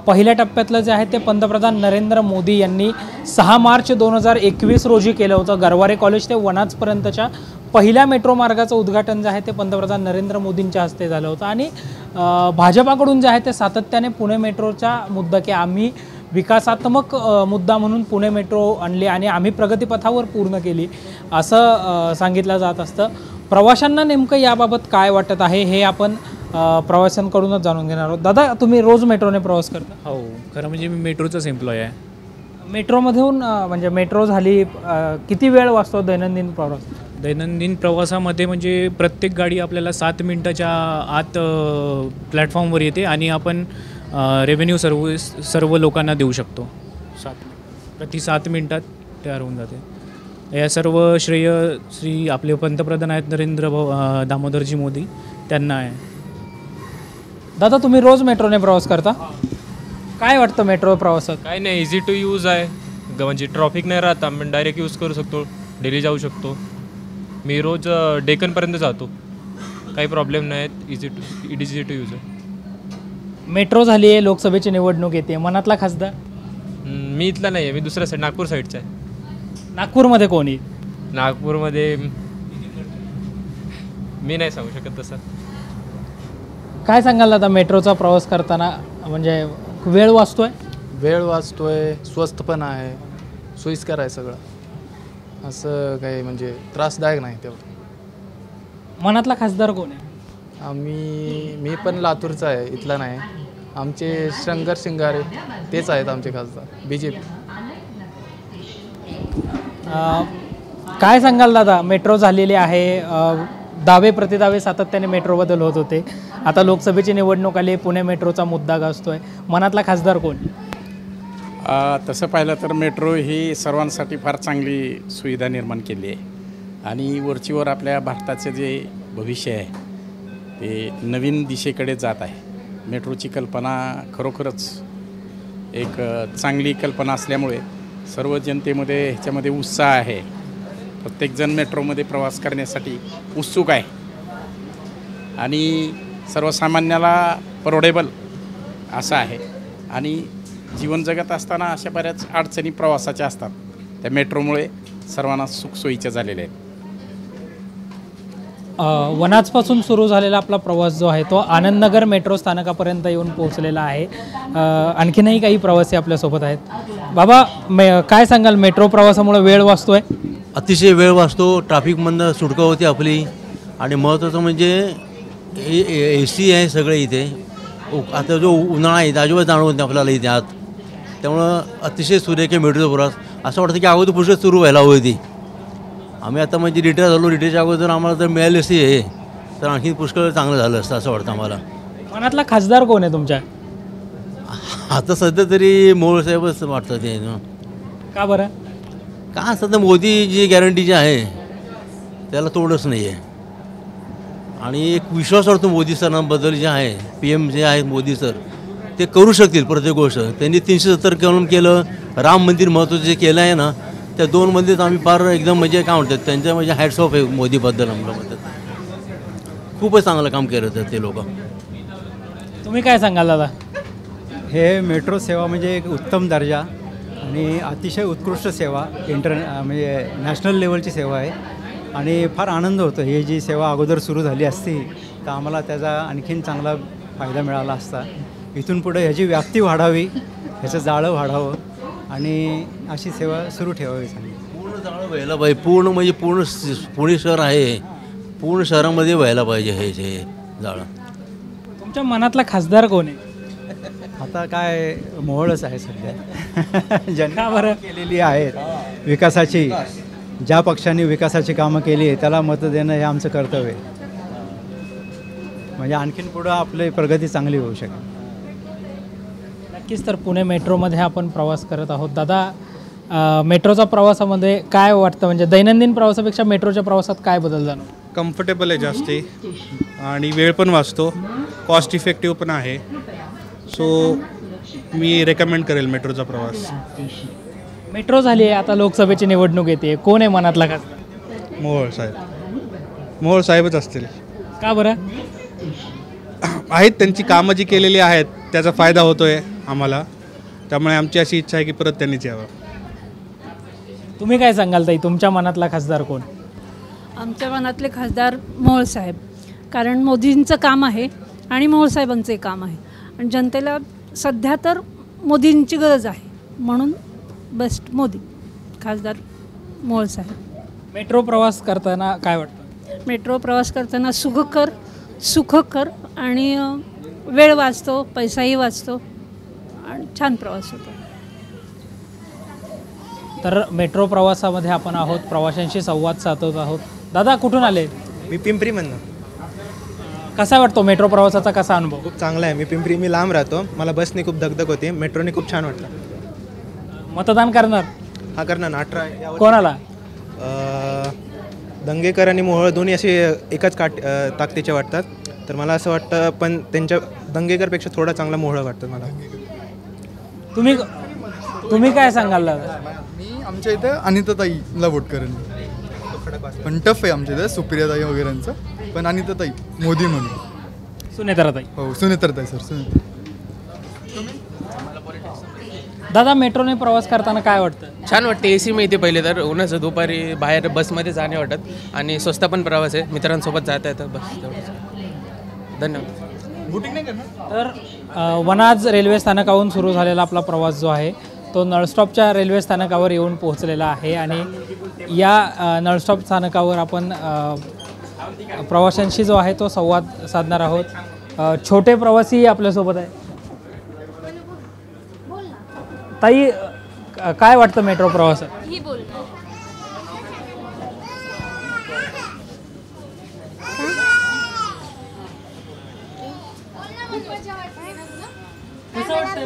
S2: पहिल्या टप्प्यातलं जे आहे ते पंतप्रधान नरेंद्र मोदी यांनी 6 मार्च 2021 रोजी केलं होतं. गरवारे कॉलेज ते वनाजपर्यंतच्या पहिल्या मेट्रो मार्गाचं उद्घाटन जे आहे ते पंतप्रधान नरेंद्र मोदींच्या हस्ते झालं होतं. आणि भाजपाकडून जे आहे ते सातत्याने पुणे मेट्रोचा मुद्दा की आम्ही विकासात्मक मुद्दा म्हणून पुणे मेट्रो आणली आणि आम्ही प्रगतीपथावर पूर्ण केली असं सांगितलं जात असतं. प्रवाशांना नेमकं याबाबत काय वाटत आहे हे आपण प्रवाशांकडूनच जाणून घेणार आहोत. दादा, तुम्ही रोज मेट्रोने प्रवास करता?
S20: हो, खरं म्हणजे मी मेट्रोचाच एम्प्लॉय आहे.
S3: मेट्रोमधून म्हणजे मेट्रो झाली किती वेळ वाचतो दैनंदिन प्रवास?
S2: दैनंदिन प्रवासामध्ये म्हणजे प्रत्येक गाडी आपल्याला 7 मिनटाच्या आत प्लॅटफॉर्मवर येते आणि आपण रेव्हेन्यू सर्व लोकांना देऊ शकतो. प्रति 7 मिनटात तयार होऊन जाते. या सर्व श्रेय श्री आपले पंतप्रधान आहेत नरेंद्र दामोदरजी मोदी त्यांना आहे.
S3: दादा तुम्ही रोज मेट्रोने प्रवास करता, काय वाटतं मेट्रो प्रवासात?
S20: काय नाही, इझी टू यूज आहे. म्हणजे ट्रॉफिक नाही राहत, आपण डायरेक्ट यूज करू शकतो, डेली जाऊ शकतो. मी रोज डेक्कनपर्यंत जातो, काही प्रॉब्लेम नाही आहेत. इझी टू यूज आहे.
S3: मेट्रो झाली आहे, लोकसभेची निवडणूक येते, मनातला खासदार?
S20: मी इथला नाही आहे, मी दुसऱ्या साईड नागपूर साईडचा आहे.
S3: नागपूरमध्ये कोणी?
S20: नागपूरमध्ये मी नाही सांगू शकत तसं.
S3: काय सांगाल आता मेट्रोचा प्रवास करताना? म्हणजे वेळ वाचतोय?
S21: वेळ वाचतोय, स्वस्त पण आहे, सोयीस्कर आहे सगळं, असं काही म्हणजे त्रासदायक नाही तेवढं.
S3: मनातला खासदार कोण आहे?
S21: मी पण लातूरचा आहे, इथला नाही. आमचे शंकर शिंगारे तेच आहेत आमचे खासदार, BJP.
S3: काय सांगाल दादा, मेट्रो झालेली आहे, दावे प्रतिदावे सातत्याने मेट्रोबद्दल होत होते, आता लोकसभेची निवडणूक आली, पुणे मेट्रोचा मुद्दा गाजतोय, मनातला खासदार कोण?
S22: तसं पाहिलं तर मेट्रो ही सर्वांसाठी फार चांगली सुविधा निर्माण केली आहे आणि वरचीवर आपल्या भारताचे जे भविष्य आहे ते नवीन दिशेकडे जात आहे. मेट्रोची कल्पना खरोखरच एक चांगली कल्पना असल्यामुळे सर्व जनतेमध्ये ह्याच्यामध्ये उत्साह आहे. प्रत्येकजण मेट्रोमध्ये प्रवास करण्यासाठी उत्सुक आहे आणि सर्वसामान्याला परवडेबल असं आहे. आणि जीवन जगत असताना अशा बऱ्याच अडचणी प्रवासाच्या असतात, त्या मेट्रोमुळे सर्वांना सुखसोयीच्या झालेल्या आहेत.
S3: वनाजपासून सुरू झालेला आपला प्रवास जो आहे तो आनंदनगर मेट्रो स्थानकापर्यंत येऊन पोहोचलेला आहे. आणखीनही काही प्रवासी आपल्यासोबत आहेत. बाबा काय सांगाल, मेट्रो प्रवासामुळे वेळ वाचतोय?
S23: अतिशय वेळ वाचतो, ट्रॅफिकमधनं सुटका होते आपली. आणि महत्त्वाचं म्हणजे AC आहे सगळे इथे. आता जो उन्हाळा आहे अजिबात जाणवत नाही आपल्याला इथे आत, त्यामुळं अतिशय सुरेख मेट्रोचा प्रवास. असं वाटतं की अगोदर पुढे सुरू व्हायला हवी होती. आम्ही आता म्हणजे रिटायर झालो, रिटायरच्या अगोदर आम्हाला जर मिळाली असती हे तर आणखी पुष्कळ चांगलं झालं असतं असं वाटतं आम्हाला.
S3: मनातला खासदार कोण आहे तुमच्या?
S23: आता सध्या तरी मोहोळ साहेबच वाटतं ते.
S3: का बरं?
S23: का सध्या मोदी जी गॅरंटी जी आहे त्याला तोडच नाही आहे. आणि एक विश्वास वाटतो मोदी सरांबद्दल जे आहे, PM जे आहेत मोदी सर, ते करू शकतील प्रत्येक गोष्ट. त्यांनी 370 कलम केलं, राम मंदिर महत्त्वाचं जे केलं आहे ना, त्या 2 मंदिर आम्ही फार एकदम म्हणजे काय म्हणतात त्यांच्या म्हणजे हॅट्स ऑफ आहे मोदीबद्दल. आम्हाला म्हणतात खूपच चांगलं काम केलं तर ते लोक.
S3: तुम्ही काय सांगाल दादा?
S24: हे मेट्रो सेवा म्हणजे एक उत्तम दर्जा आणि अतिशय उत्कृष्ट सेवा, म्हणजे नॅशनल लेवलची सेवा आहे आणि फार आनंद होतो. ही जी सेवा अगोदर सुरू झाली असती तर आम्हाला त्याचा आणखीन चांगला फायदा मिळाला असता. इथून पुढे ह्याची व्याप्ती वाढावी, ह्याचं जाळं वाढावं आणि अशी सेवा सुरू ठेवावी.
S23: पूर्ण जाळं व्हायला पाहिजे, पूर्ण म्हणजे पुणे शहर आहे, पूर्ण शहरामध्ये व्हायला पाहिजे हे जे जाळं.
S3: तुमच्या मनातला खासदार कोण आहे?
S24: आता काय मोहोळच आहे सध्या. ज्यांनी केलेली आहेत विकासाची, ज्या पक्षांनी विकासाची कामं केली आहे त्याला मतं देणं हे आमचं कर्तव्य आहे. म्हणजे आणखीन पुढं आपली प्रगती चांगली होऊ शकेल.
S3: नक्कीच. तर पुणे मेट्रोमध्ये आपण प्रवास करत आहोत. दादा मेट्रोच्या प्रवासामध्ये काय वाटतं, म्हणजे दैनंदिन प्रवासापेक्षा मेट्रोच्या प्रवासात काय बदल जाणवतो?
S10: कम्फर्टेबल आहे जास्ती आणि वेळ पण वाचतो, कॉस्ट इफेक्टिव्ह पण आहे. सो मी रेकमेंड करेल मेट्रोचा प्रवास.
S3: मेट्रो झाली आहे, आता लोकसभेची निवडणूक येते, कोण आहे मनातला खासदार?
S10: मोहोळ साहेब. मोहोळ साहेबच असतील.
S3: का बरं?
S10: आहेत त्यांची कामं जी केलेली आहेत त्याचा फायदा होतोय आम्हाला, त्यामुळे आमची अशी इच्छा आहे की परत त्यांनीच यावं.
S3: तुम्ही काय सांगाल ताई, तुमच्या मनातला खासदार कोण?
S25: आमच्या मनातले खासदार मोहोळ साहेब, कारण मोदींचं काम आहे आणि मोहोळ साहेबांचे काम आहे आणि जनतेला सध्या तर मोदींची गरज आहे, म्हणून बेस्ट मोदी खासदार मोहोळ साहेब.
S3: मेट्रो प्रवास करताना काय वाटतं?
S25: मेट्रो प्रवास करताना सुखकर आणि वेळ वाचतो, पैसाही वाचतो आणि छान प्रवास होतो.
S2: तर मेट्रो प्रवासामध्ये आपण आहोत, प्रवाशांशी संवाद साधत आहोत. दादा कुठून आले?
S1: मी पिंपरीमधनं.
S2: कसा वाटतो मेट्रो प्रवासाचा, कसा अनुभव?
S1: खूप चांगला आहे. मी लांब राहतो, मला बसने खूप दगदग होते, मेट्रोने खूप छान वाटलं.
S2: मतदान करणार?
S1: हा करणार ना. 18
S2: कोणाला?
S1: दंगेकर आणि मोहोळ दोन्ही असे एकाच ताकदीचे वाटतात, तर मला असं वाटतं, पण त्यांच्या दंगेकरपेक्षा थोडा चांगला मोहोळ वाटतं मला.
S2: तुम्ही काय सांगाल दादा?
S4: मी आमच्या इथे अनिताताईला वोट करेन, पण टफ आहे आमच्या इथे सुप्रियाताई वगैरेंचं, पण अनिताताई मोदी म्हणून.
S2: सुनेत्राताई?
S4: हो सुनेत्राताई सर. सुनेत्र.
S2: दादा मेट्रोने प्रवास करताना काय वाटतं?
S5: छान वाटते. AC मिळते पहिले तर, उन्हाचं दुपारी बाहेर बसमध्ये जाणे वाटत, आणि स्वस्त पण प्रवास आहे, मित्रांसोबत जाता येतं बस. तेवढंच. धन्यवाद.
S4: बुटिंग नाही करणार?
S2: तर वनाज रेल्वे स्थानकाहून सुरू झालेला आपला प्रवास जो आहे तो नळस्टॉपच्या रेल्वे स्थानकावर येऊन पोहोचलेला आहे, आणि या नळस्टॉप स्थानकावर आपण प्रवाशांशी जो आहे तो संवाद साधणार आहोत. छोटे प्रवासी आपल्यासोबत आहे. ताई काय वाटतं मेट्रो प्रवासात?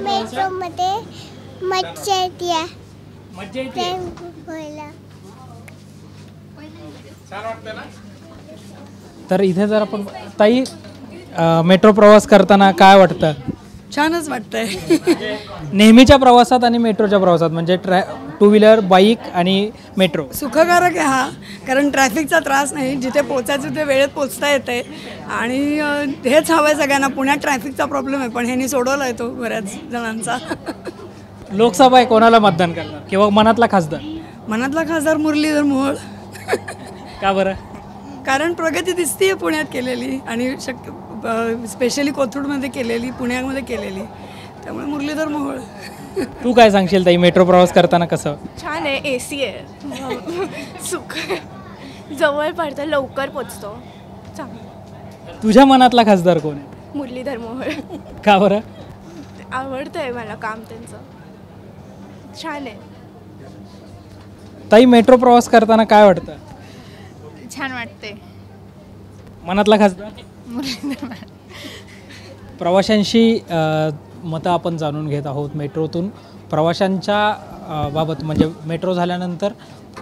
S6: मेट्रोमध्ये मज्जा येते.
S2: तर इथे जर आपण ताई मेट्रो प्रवास करताना काय वाटतं?
S8: छानच वाटतंय.
S2: नेहमीच्या प्रवासात आणि मेट्रोच्या प्रवासात म्हणजे टू व्हीलर, बाईक आणि मेट्रो
S8: सुखकारक आहे हा, कारण ट्रॅफिकचा त्रास नाही, जिथे पोचायचं तिथे वेळेत पोचता येते, आणि हेच हवं आहे सगळ्यांना. पुण्यात ट्रॅफिकचा प्रॉब्लेम आहे, पण ह्यांनी सोडवला आहे तो बऱ्याच जणांचा.
S2: लोकसभा आहे, कोणाला मतदान करणार किंवा मनातला खासदार?
S8: मनातला खासदार मुरलीधर मोहोळ.
S2: का बरं?
S8: कारण प्रगती दिसतीये पुण्यात केलेली, आणि स्पेशली कोथरूडमध्ये केलेली, पुण्यामध्ये केलेली, त्यामुळे मुरलीधर मोहोळ.
S2: तू काय सांगशील ताई, मेट्रो प्रवास करताना कसं?
S26: छान आहे. AC आहे, सुख, जवळ पडतं, लवकर पोचतो, चांगलं.
S2: तुझ्या मनातला खासदार कोण आहे?
S26: मुरलीधर मोहोळ.
S2: का बरं?
S26: आवडतंय मला काम त्यांचं, छान आहे.
S2: ताई मेट्रो प्रवास करताना काय वाटतं?
S27: छान वाटते.
S2: मनातला खासदार?
S27: मुरलीधर.
S2: प्रवाशांशी मतं आपण जाणून घेत आहोत मेट्रोतून. प्रवाशांच्या बाबत म्हणजे मेट्रो झाल्यानंतर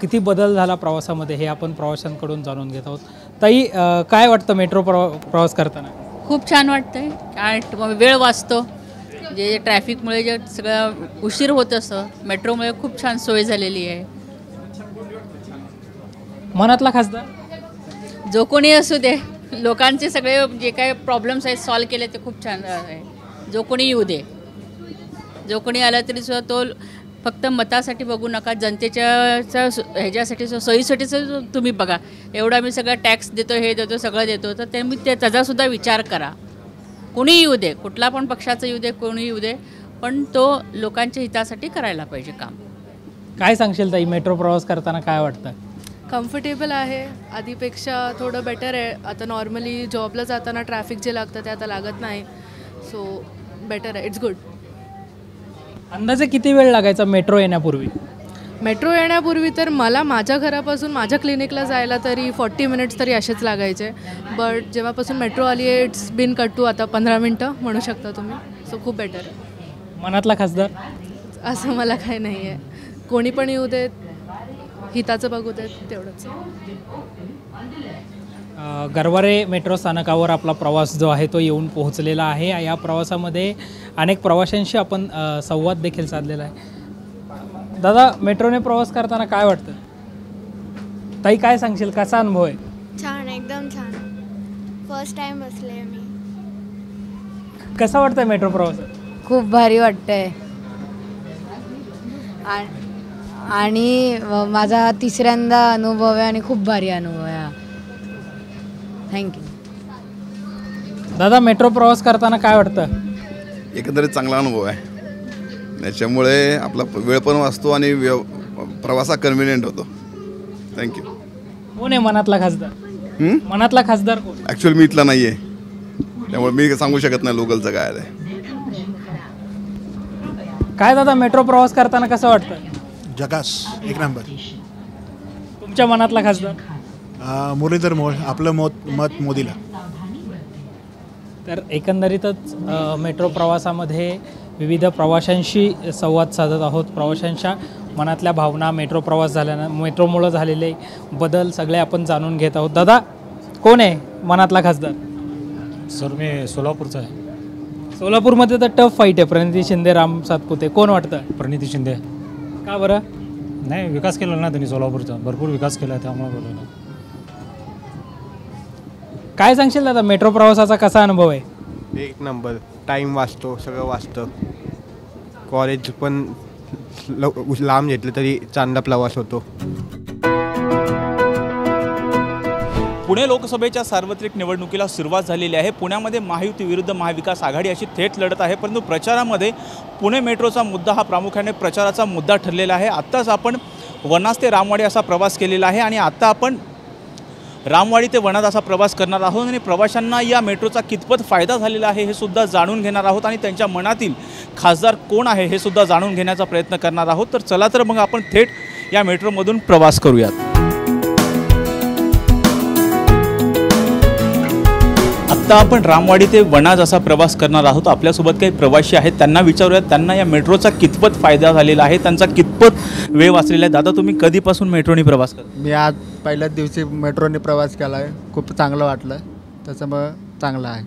S2: किती बदल झाला प्रवासामध्ये हे आपण प्रवाशांकडून जाणून घेत आहोत. ताई काय वाटतं मेट्रो प्रवास करताना?
S28: खूप छान वाटतंय, कारण वेळ वाचतो. जे ट्रॅफिकमुळे जे सगळं उशीर होत असतं, मेट्रोमुळे खूप छान सोय झालेली आहे.
S2: मनातला खासदार?
S28: जो कोणी असू दे, लोकांचे सगळे जे काही प्रॉब्लेम्स आहेत सॉल्व केले ते खूप छान आहे. जो कोणी येऊ दे, जो कोणी आला तरी सुद्धा तो फक्त मतासाठी बघू नका, जनतेच्या ह्याच्यासाठी सोयीसाठीच तुम्ही बघा. एवढा मी सगळं टॅक्स देतो, हे देतो, सगळं देतो, तर तुम्ही त्याचासुद्धा विचार करा. कोणी येऊ दे, कुठला पण पक्षाचं येऊ दे, कोणी येऊ दे, पण तो लोकांच्या हितासाठी करायला पाहिजे काम.
S2: काय सांगशील ताई, मेट्रो प्रवास करताना काय वाटतं?
S29: कम्फर्टेबल आहे, आधीपेक्षा थोडं बेटर आहे. आता नॉर्मली जॉबला जाताना ट्रॅफिक जे लागतं ते आता लागत नाही, सो बेटर आहे, इट्स गुड.
S2: अंदाजे किती वेळ लागायचा मेट्रो येण्यापूर्वी?
S29: मेट्रो येण्यापूर्वी तर मला माझ्या घरापासून माझ्या क्लिनिकला जायला तरी 40 मिनिट्स तरी असेच लागायचे, बट जेव्हापासून मेट्रो आली आहे इट्स बिन कट टू आता 15 मिनटं म्हणू शकता तुम्ही, सो खूप बेटर आहे.
S2: मनातला खासदार?
S29: असं मला काही नाही आहे, कोणी पण येऊ देत, हिताचं बघू देत, तेवढंच.
S2: गरवारे मेट्रो स्थानकावर आपला प्रवास जो आहे तो येऊन पोहोचलेला आहे. या प्रवासामध्ये अनेक प्रवाशांशी आपण संवाद देखील साधलेला आहे. दादा मेट्रोने प्रवास करताना काय वाटतं? ताई काय सांगशील, कसा अनुभव आहे?
S26: छान, एकदम छान. फर्स्ट टाइम बसले मी.
S2: कसा वाटतंय मेट्रो प्रवास?
S30: खूप भारी वाटतंय, आणि माझा तिसऱ्यांदा अनुभव आहे आणि खूप भारी अनुभव आहे. थँक्यू.
S2: दादा मेट्रो प्रवास करताना काय वाटतं?
S31: एकंदरीत चांगला अनुभव आहे, त्याच्यामुळे आपला वेळ पण वाचतो आणि प्रवास कन्व्हिनियंट होतो. थँक्यू.
S2: कोण आहे मनातला खासदार? मनातला खासदार कोण?
S31: ॲक्च्युअली मी इथला नाही आहे, त्यामुळे मी सांगू शकत नाही लोकलचं काय आहे.
S2: काय दादा मेट्रो प्रवास करताना कसं वाटतं?
S7: जगास एक नंबर.
S2: तुमच्या मनातला खासदार?
S7: मुरलीधर मोहोळ. आपलं मत मोदीला.
S2: तर एकंदरीतच मेट्रो प्रवासामध्ये विविध प्रवाशांशी संवाद साधत आहोत. प्रवाशांच्या मनातल्या भावना, मेट्रो प्रवास झाल्यानं मेट्रोमुळं झालेले बदल सगळे आपण जाणून घेत आहोत. दादा, कोण आहे मनातला खासदार?
S9: सर मी सोलापूरचा आहे.
S2: सोलापूरमध्ये तर टफ फाईट आहे. प्रणिती शिंदे, राम सातपुते. कोण वाटतं?
S9: प्रणिती शिंदे.
S2: का बरं?
S9: नाही, विकास केला ना त्यांनी सोलापूरचा, भरपूर विकास केला, त्यामुळे बोललो.
S2: काय सांगशील दादा, मेट्रो प्रवासाचा कसा अनुभव आहे?
S11: एक नंबर. टाईम वाचतो, सगळं वाचतं. कॉलेज पण लांब घेतलं तरी चांगला प्रवास होतो.
S12: पुणे लोकसभेच्या सार्वत्रिक निवडणुकीला सुरुवात झालेली आहे. पुण्यामध्ये महायुती विरुद्ध महाविकास आघाडी अशी थेट लढत आहे. परंतु प्रचारामध्ये पुणे मेट्रोचा मुद्दा हा प्रामुख्याने प्रचाराचा मुद्दा ठरलेला आहे. आत्ताच आपण वनाज ते रामवाडी असा प्रवास केलेला आहे आणि आत्ता आपण रामवाडी ते वनाज असा प्रवास करणार आहोत आणि प्रवाशांना या मेट्रोचा कितपत फायदा झालेला आहे हे सुद्धा जाणून घेणार आहोत आणि त्यांच्या मनातील खासदार कोण आहे हे सुद्धा जाणून घेण्याचा प्रयत्न करणार आहोत. तर चला तर मग आपण थेट या मेट्रोमधून प्रवास करूयात. आत्ता आपण रामवाडी ते वनाज असा प्रवास करणार आहोत. आपल्यासोबत काही प्रवासी आहेत, त्यांना विचारूयात त्यांना या मेट्रोचा कितपत फायदा झालेला आहे, त्यांचा कितपत वेळ वाचलेला आहे. दादा, तुम्ही कधीपासून मेट्रोने प्रवास करता?
S13: मी आज पहिल्याच दिवशी मेट्रोने प्रवास केला आहे. खूप चांगलं वाटलं, त्याच्यामुळं चांगलं आहे.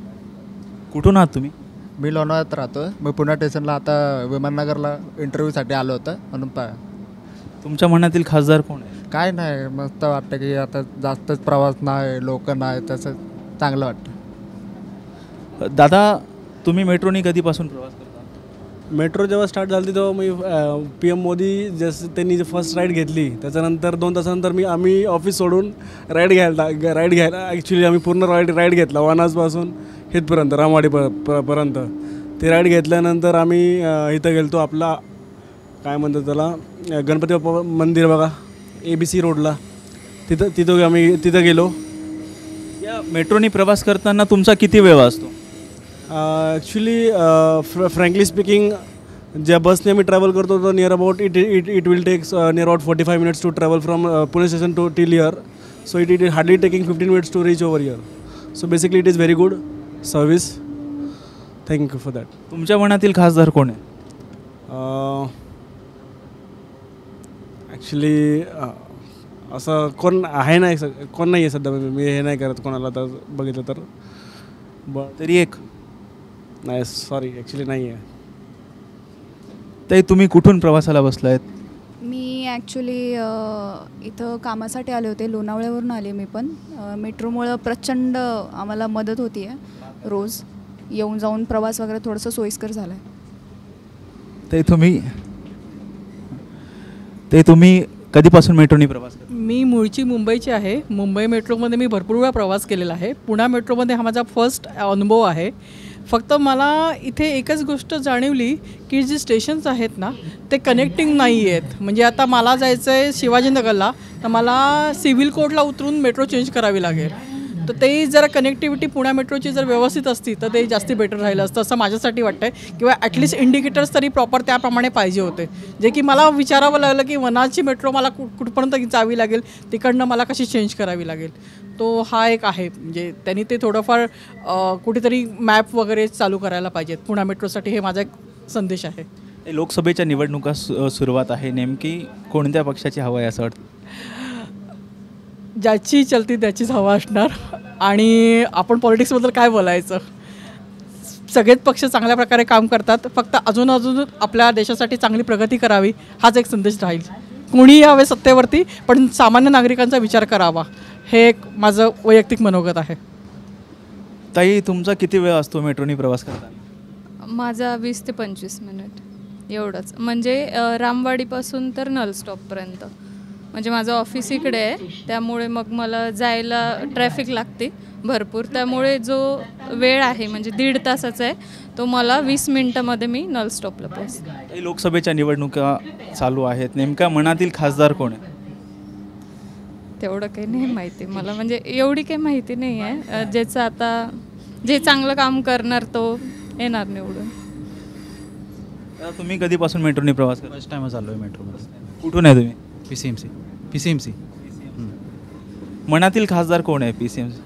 S12: कुठून आहात तुम्ही?
S13: मी लोणावळ्यात राहतो. मी पुणे स्टेशनला आता विमाननगरला इंटरव्ह्यूसाठी आलो होतं म्हणून
S12: तुमच्या मनातील खासदार कोण आहे?
S13: काय नाही, मस्त वाटतं की आता जास्तच प्रवास नाही, लोक नाही, तसं चांगलं वाटतं.
S12: दादा, तुम्ही मेट्रोने कधीपासून प्रवास करता?
S14: मेट्रो जेव्हा स्टार्ट झाली तेव्हा मी PM मोदी जसं त्यांनी फर्स्ट राईड घेतली त्याच्यानंतर 2 तासानंतर आम्ही ऑफिस सोडून राईड घ्यायला ॲक्च्युली आम्ही पूर्ण राईड घेतला वनाजपासून इथपर्यंत रामवाडीपर्यंत. ते राईड घेतल्यानंतर आम्ही इथं गेलो आपला काय म्हणतात त्याला गणपती बाप्पा मंदिर बघा ABC रोडला, तिथं आम्ही तिथं गेलो.
S12: या मेट्रोने प्रवास करताना तुमचा किती वेळ वाचतो?
S14: ॲक्च्युली फ्रँकली स्पीकिंग ज्या बसने आम्ही ट्रॅव्हल करतो तो near about it will takes near about 45 minutes to travel from Pune station to till here. So it hardly taking 15 minutes to reach over here. So basically it is very good service. Thank you for that.
S12: तुमच्या मनातील खासदार कोण आहे?
S14: Actually असं कोण आहे नाही, कोण नाही आहे सध्या. मी हे नाही करत कोणाला तर बघितलं तर.
S12: तरी एक
S14: नाही, सॉरी, ॲक्च्युली नाही आहे.
S12: ताई, तुम्ही कुठून प्रवासाला बसला आहेत?
S15: मी ॲक्च्युली इथं कामासाठी आले होते, लोणावळ्यावरून आले मी पण. मेट्रोमुळं प्रचंड आम्हाला मदत होती आहे. रोज येऊन जाऊन प्रवास वगैरे थोडंसं सोयीस्कर झालं आहे.
S12: ते तुम्ही कधीपासून मेट्रोने प्रवास करता?
S16: मी मूळची मुंबईची आहे. मुंबई मेट्रोमध्ये मी भरपूर वेळा प्रवास केलेला आहे. पुणे मेट्रोमध्ये हा माझा फर्स्ट अनुभव आहे. फक्त मला इथे एकच गोष्ट जाणवली की जे स्टेशन्स आहेत ना ते कनेक्टिंग नाही आहेत. म्हणजे आता मला जायचं आहे शिवाजीनगरला, तर मला सिव्हिल कोर्टला उतरून मेट्रो चेंज करावी लागेल. तर ते जरा कनेक्टिव्हिटी पुणे मेट्रोची जर व्यवस्थित असती तर ते जास्ती बेटर राहिलं असतं असं माझ्यासाठी वाटतं आहे. किंवा ॲटलिस्ट इंडिकेटर्स तरी प्रॉपर त्याप्रमाणे पाहिजे होते, जे की मला विचारावं लागलं की वनाची मेट्रो मला कुठपर्यंत जावी लागेल, तिकडनं मला कशी चेंज करावी लागेल. तो हा एक आहे. म्हणजे त्यांनी ते थोडंफार कुठेतरी मॅप वगैरे चालू करायला पाहिजेत पुणे मेट्रोसाठी. हे माझा एक संदेश आहे.
S12: लोकसभेच्या निवडणुका सुरुवात आहे. नेमकी कोणत्या पक्षाची हवा आहे असं वाटतं?
S16: ज्याची चलती त्याचीच हवा असणार. आणि आपण पॉलिटिक्सबद्दल काय बोलायचं, सगळेच पक्ष चांगल्या प्रकारे काम करतात. फक्त अजून आपल्या देशासाठी चांगली प्रगती करावी हाच एक संदेश राहील. कोणीही यावे सत्तेवरती, पण सामान्य नागरिकांचा विचार करावा, हे एक माझं वैयक्तिक मनोगत आहे.
S12: ताई, तुमचा किती वेळ असतो मेट्रोने प्रवास करताना?
S17: माझा 20 ते 25 मिनिट एवढंच. म्हणजे रामवाडीपासून तर नल स्टॉपपर्यंत. म्हणजे माझं ऑफिस इकडे आहे, त्यामुळे मग मला जायला ट्रॅफिक लागते भरपूर. त्यामुळे जो वेळ आहे म्हणजे 1.5 तासाचा आहे, तो मला 20 मिनटामध्ये मी नल स्टॉपला पोहोचते.
S12: लोकसभेच्या निवडणुका चालू आहेत, नेमका मनातील खासदार कोण आहे?
S17: तेवढं काही नाही माहिती मला, म्हणजे एवढी काही माहिती नाही आहे. ज्याचं आता जे चांगलं काम करणार तो येणार निवडून.
S12: आता तुम्ही कधीपासून मेट्रोने प्रवास करता?
S9: फर्स्ट टाइमच आलो आहे मेट्रोमध्ये.
S12: कुठून आहे तुम्ही?
S9: PCMC.
S12: मनातील खासदार कोण आहे PCMC?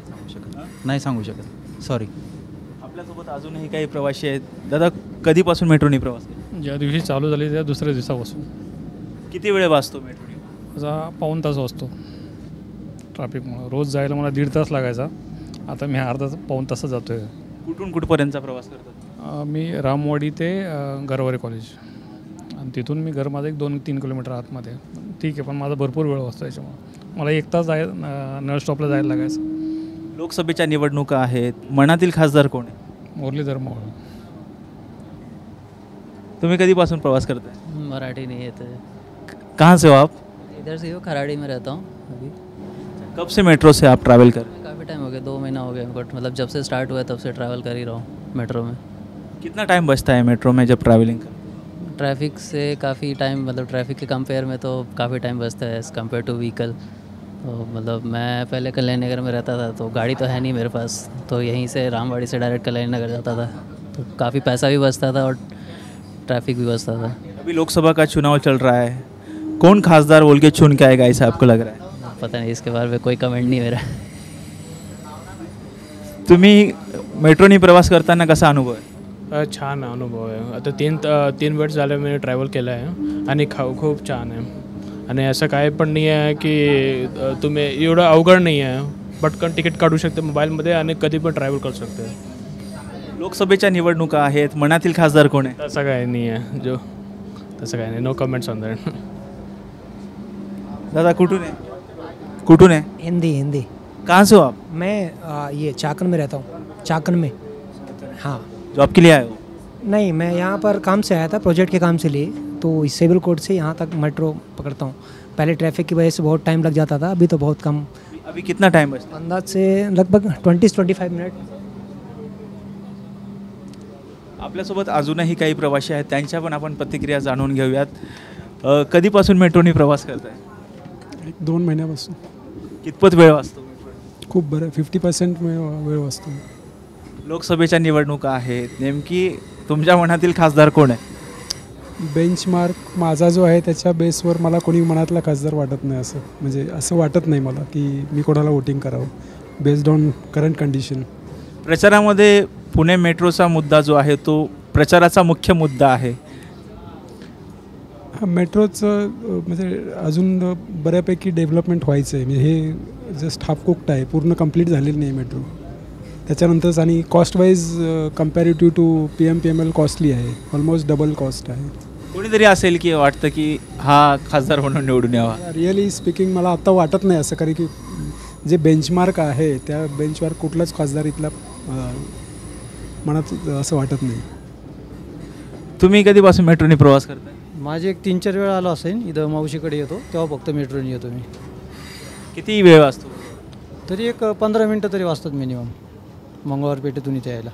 S9: नाही सांगू शकत, सॉरी.
S12: आपल्यासोबत अजूनही काही प्रवासी आहेत. दादा, कधीपासून मेट्रोने प्रवास केला?
S1: ज्या दिवशी चालू झाली त्या दुसऱ्या दिवसापासून.
S12: किती वेळ वाचतो मेट्रोने?
S1: माझा पाऊण तास वाजतो ट्रॅफिकमुळे. रोज जायला मला 1.5 तास लागायचा, आता मी पाऊण तासात जातो आहे.
S12: कुठून कुठपर्यंतचा प्रवास करतात?
S1: मी रामवाडी ते गरवारे कॉलेज, आणि तिथून मी घर माझं 2-3 किलोमीटर आतमध्ये. ठीक आहे, पण माझा भरपूर वेळ वाचतो याच्यामुळे. मला 1 तास नळ स्टॉपला जायला लागायचं.
S12: लोकसभेच्या निवडणुका आहेत, मनातील खासदार कोण आहे?
S1: मुरलीधर मोहोळ.
S12: तुम्ही कधीपासून प्रवास करताय?
S3: मराठी नहीं है तो
S12: कहाँ से हो आप?
S3: इधर से हो, खराड़ी में रहता हूँ अभी।
S12: कब से मेट्रो से आप ट्रैवल कर?
S3: काफ़ी टाइम हो गया, 2 महीना हो गया, बट मतलब जब से स्टार्ट हुआ है तब से ट्रैवल कर ही रहा हूँ मेट्रो में।
S12: कितना टाइम बचता है मेट्रो में जब ट्रैवलिंग कर?
S3: ट्रैफिक से काफ़ी टाइम, मतलब ट्रैफिक के कंपेयर में तो काफ़ी टाइम बचता है एज़ कम्पेयर टू व्हीकल। तो मतलब मैं पहले कल्याण नगर में रहता था, तो गाड़ी तो है नहीं मेरे पास, तो यहीं से रामवाड़ी से डायरेक्ट कल्याण नगर जाता था, तो काफ़ी पैसा भी बचता था और ट्रैफिक भी बचता था।
S12: अभी लोकसभा का चुनाव चल रहा है, कौन खासदार बोल के चुन के आएगा ऐसा आपको लग रहा है?
S3: पता नहीं, इसके बारे में कोई कमेंट नहीं मेरा।
S12: तुम्ही मेट्रोने प्रवास करताना कसा अनुभव आहे?
S10: छान अनुभव आहे. आता 3 वेळेस झाले मी ट्रॅव्हल केलं आहे आणि खूप छान आहे. आणि असं काय पण नाही आहे की तुम्ही एवढं अवघड नाही आहे. पटकन तिकीट काढू शकते मोबाईलमध्ये आणि कधी पण ट्रॅव्हल करू शकते.
S12: लोकसभेच्या निवडणुका आहेत, मनातील खासदार कोण आहे?
S10: तसं काय नाही आहे, तसं काय नाही, नो कमेंट्स ऑन दॅट.
S12: दादा, कुठून आहे? कुठून आहे?
S18: हिंदी.
S12: कहाँ से हो आप?
S18: मैं ये चाकन में रहता हूँ, चाकन में. हाँ.
S12: जॉब के लिए आए हो?
S18: नहीं, मैं यहाँ पर काम से आया था, प्रोजेक्ट के काम से लिए, तो इस सिविल कोर्ट से यहाँ तक मेट्रो पकड़ता हूँ. पहले ट्रैफिक की वजह से बहुत टाइम लग जाता था, अभी तो बहुत कम.
S12: अभी कितना टाइम बचता?
S18: अंदाज से लगभग 20-25 मिनट.
S12: आपल्यासोबत अजूनही काही प्रवासी आहेत, त्यांच्या पण आपण प्रतिक्रिया जाणून घेऊयात. कधीपासून मेट्रोने प्रवास करताय?
S19: 2 महिन्यापासून.
S12: कितपत वेळ वाचतो?
S19: खूप बरं, 50% वेळ वाचतो.
S12: लोकसभेच्या निवडणुका आहेत, नेमकी तुमच्या मनातील खासदार कोण आहे?
S19: बेंचमार्क माझा जो आहे त्याच्या बेसवर मला कोणी मनातला खासदार वाटत नाही. असं म्हणजे असं वाटत नाही मला की मी कोणाला वोटिंग करावं बेस्ड ऑन करंट कंडिशन.
S12: प्रचारामध्ये पुणे मेट्रोचा मुद्दा जो आहे तो प्रचाराचा मुख्य मुद्दा आहे.
S19: मेट्रोचं म्हणजे अजून बऱ्यापैकी डेव्हलपमेंट व्हायचं आहे. म्हणजे हे जस्ट हाफ कुक्ड आहे, पूर्ण कंप्लीट झालेलं नाही मेट्रो. त्याच्यानंतरच आणि cost wise comparative to PMPML costly आहे, ऑलमोस्ट डबल कॉस्ट आहे.
S12: कोणीतरी असेल की वाटतं की हा खासदार म्हणून निवडून यावा?
S19: रिअली स्पीकिंग मला आत्ता वाटत नाही असं, कारण की जे बेंचमार्क आहे त्या बेंचमार्क कुठलाच खासदार इथला मनात असं वाटत नाही.
S12: तुम्ही कधीपासून मेट्रोने प्रवास करताय?
S18: माझे 3-4 वेळा आलो असेल. इथं मावशीकडे येतो तेव्हा फक्त मेट्रोने येतो मी.
S12: किती वेळ वाचतो?
S18: तरी एक 15 मिनटं तरी वाचतात मिनिमम मंगळवार पेठेतून इथे यायला.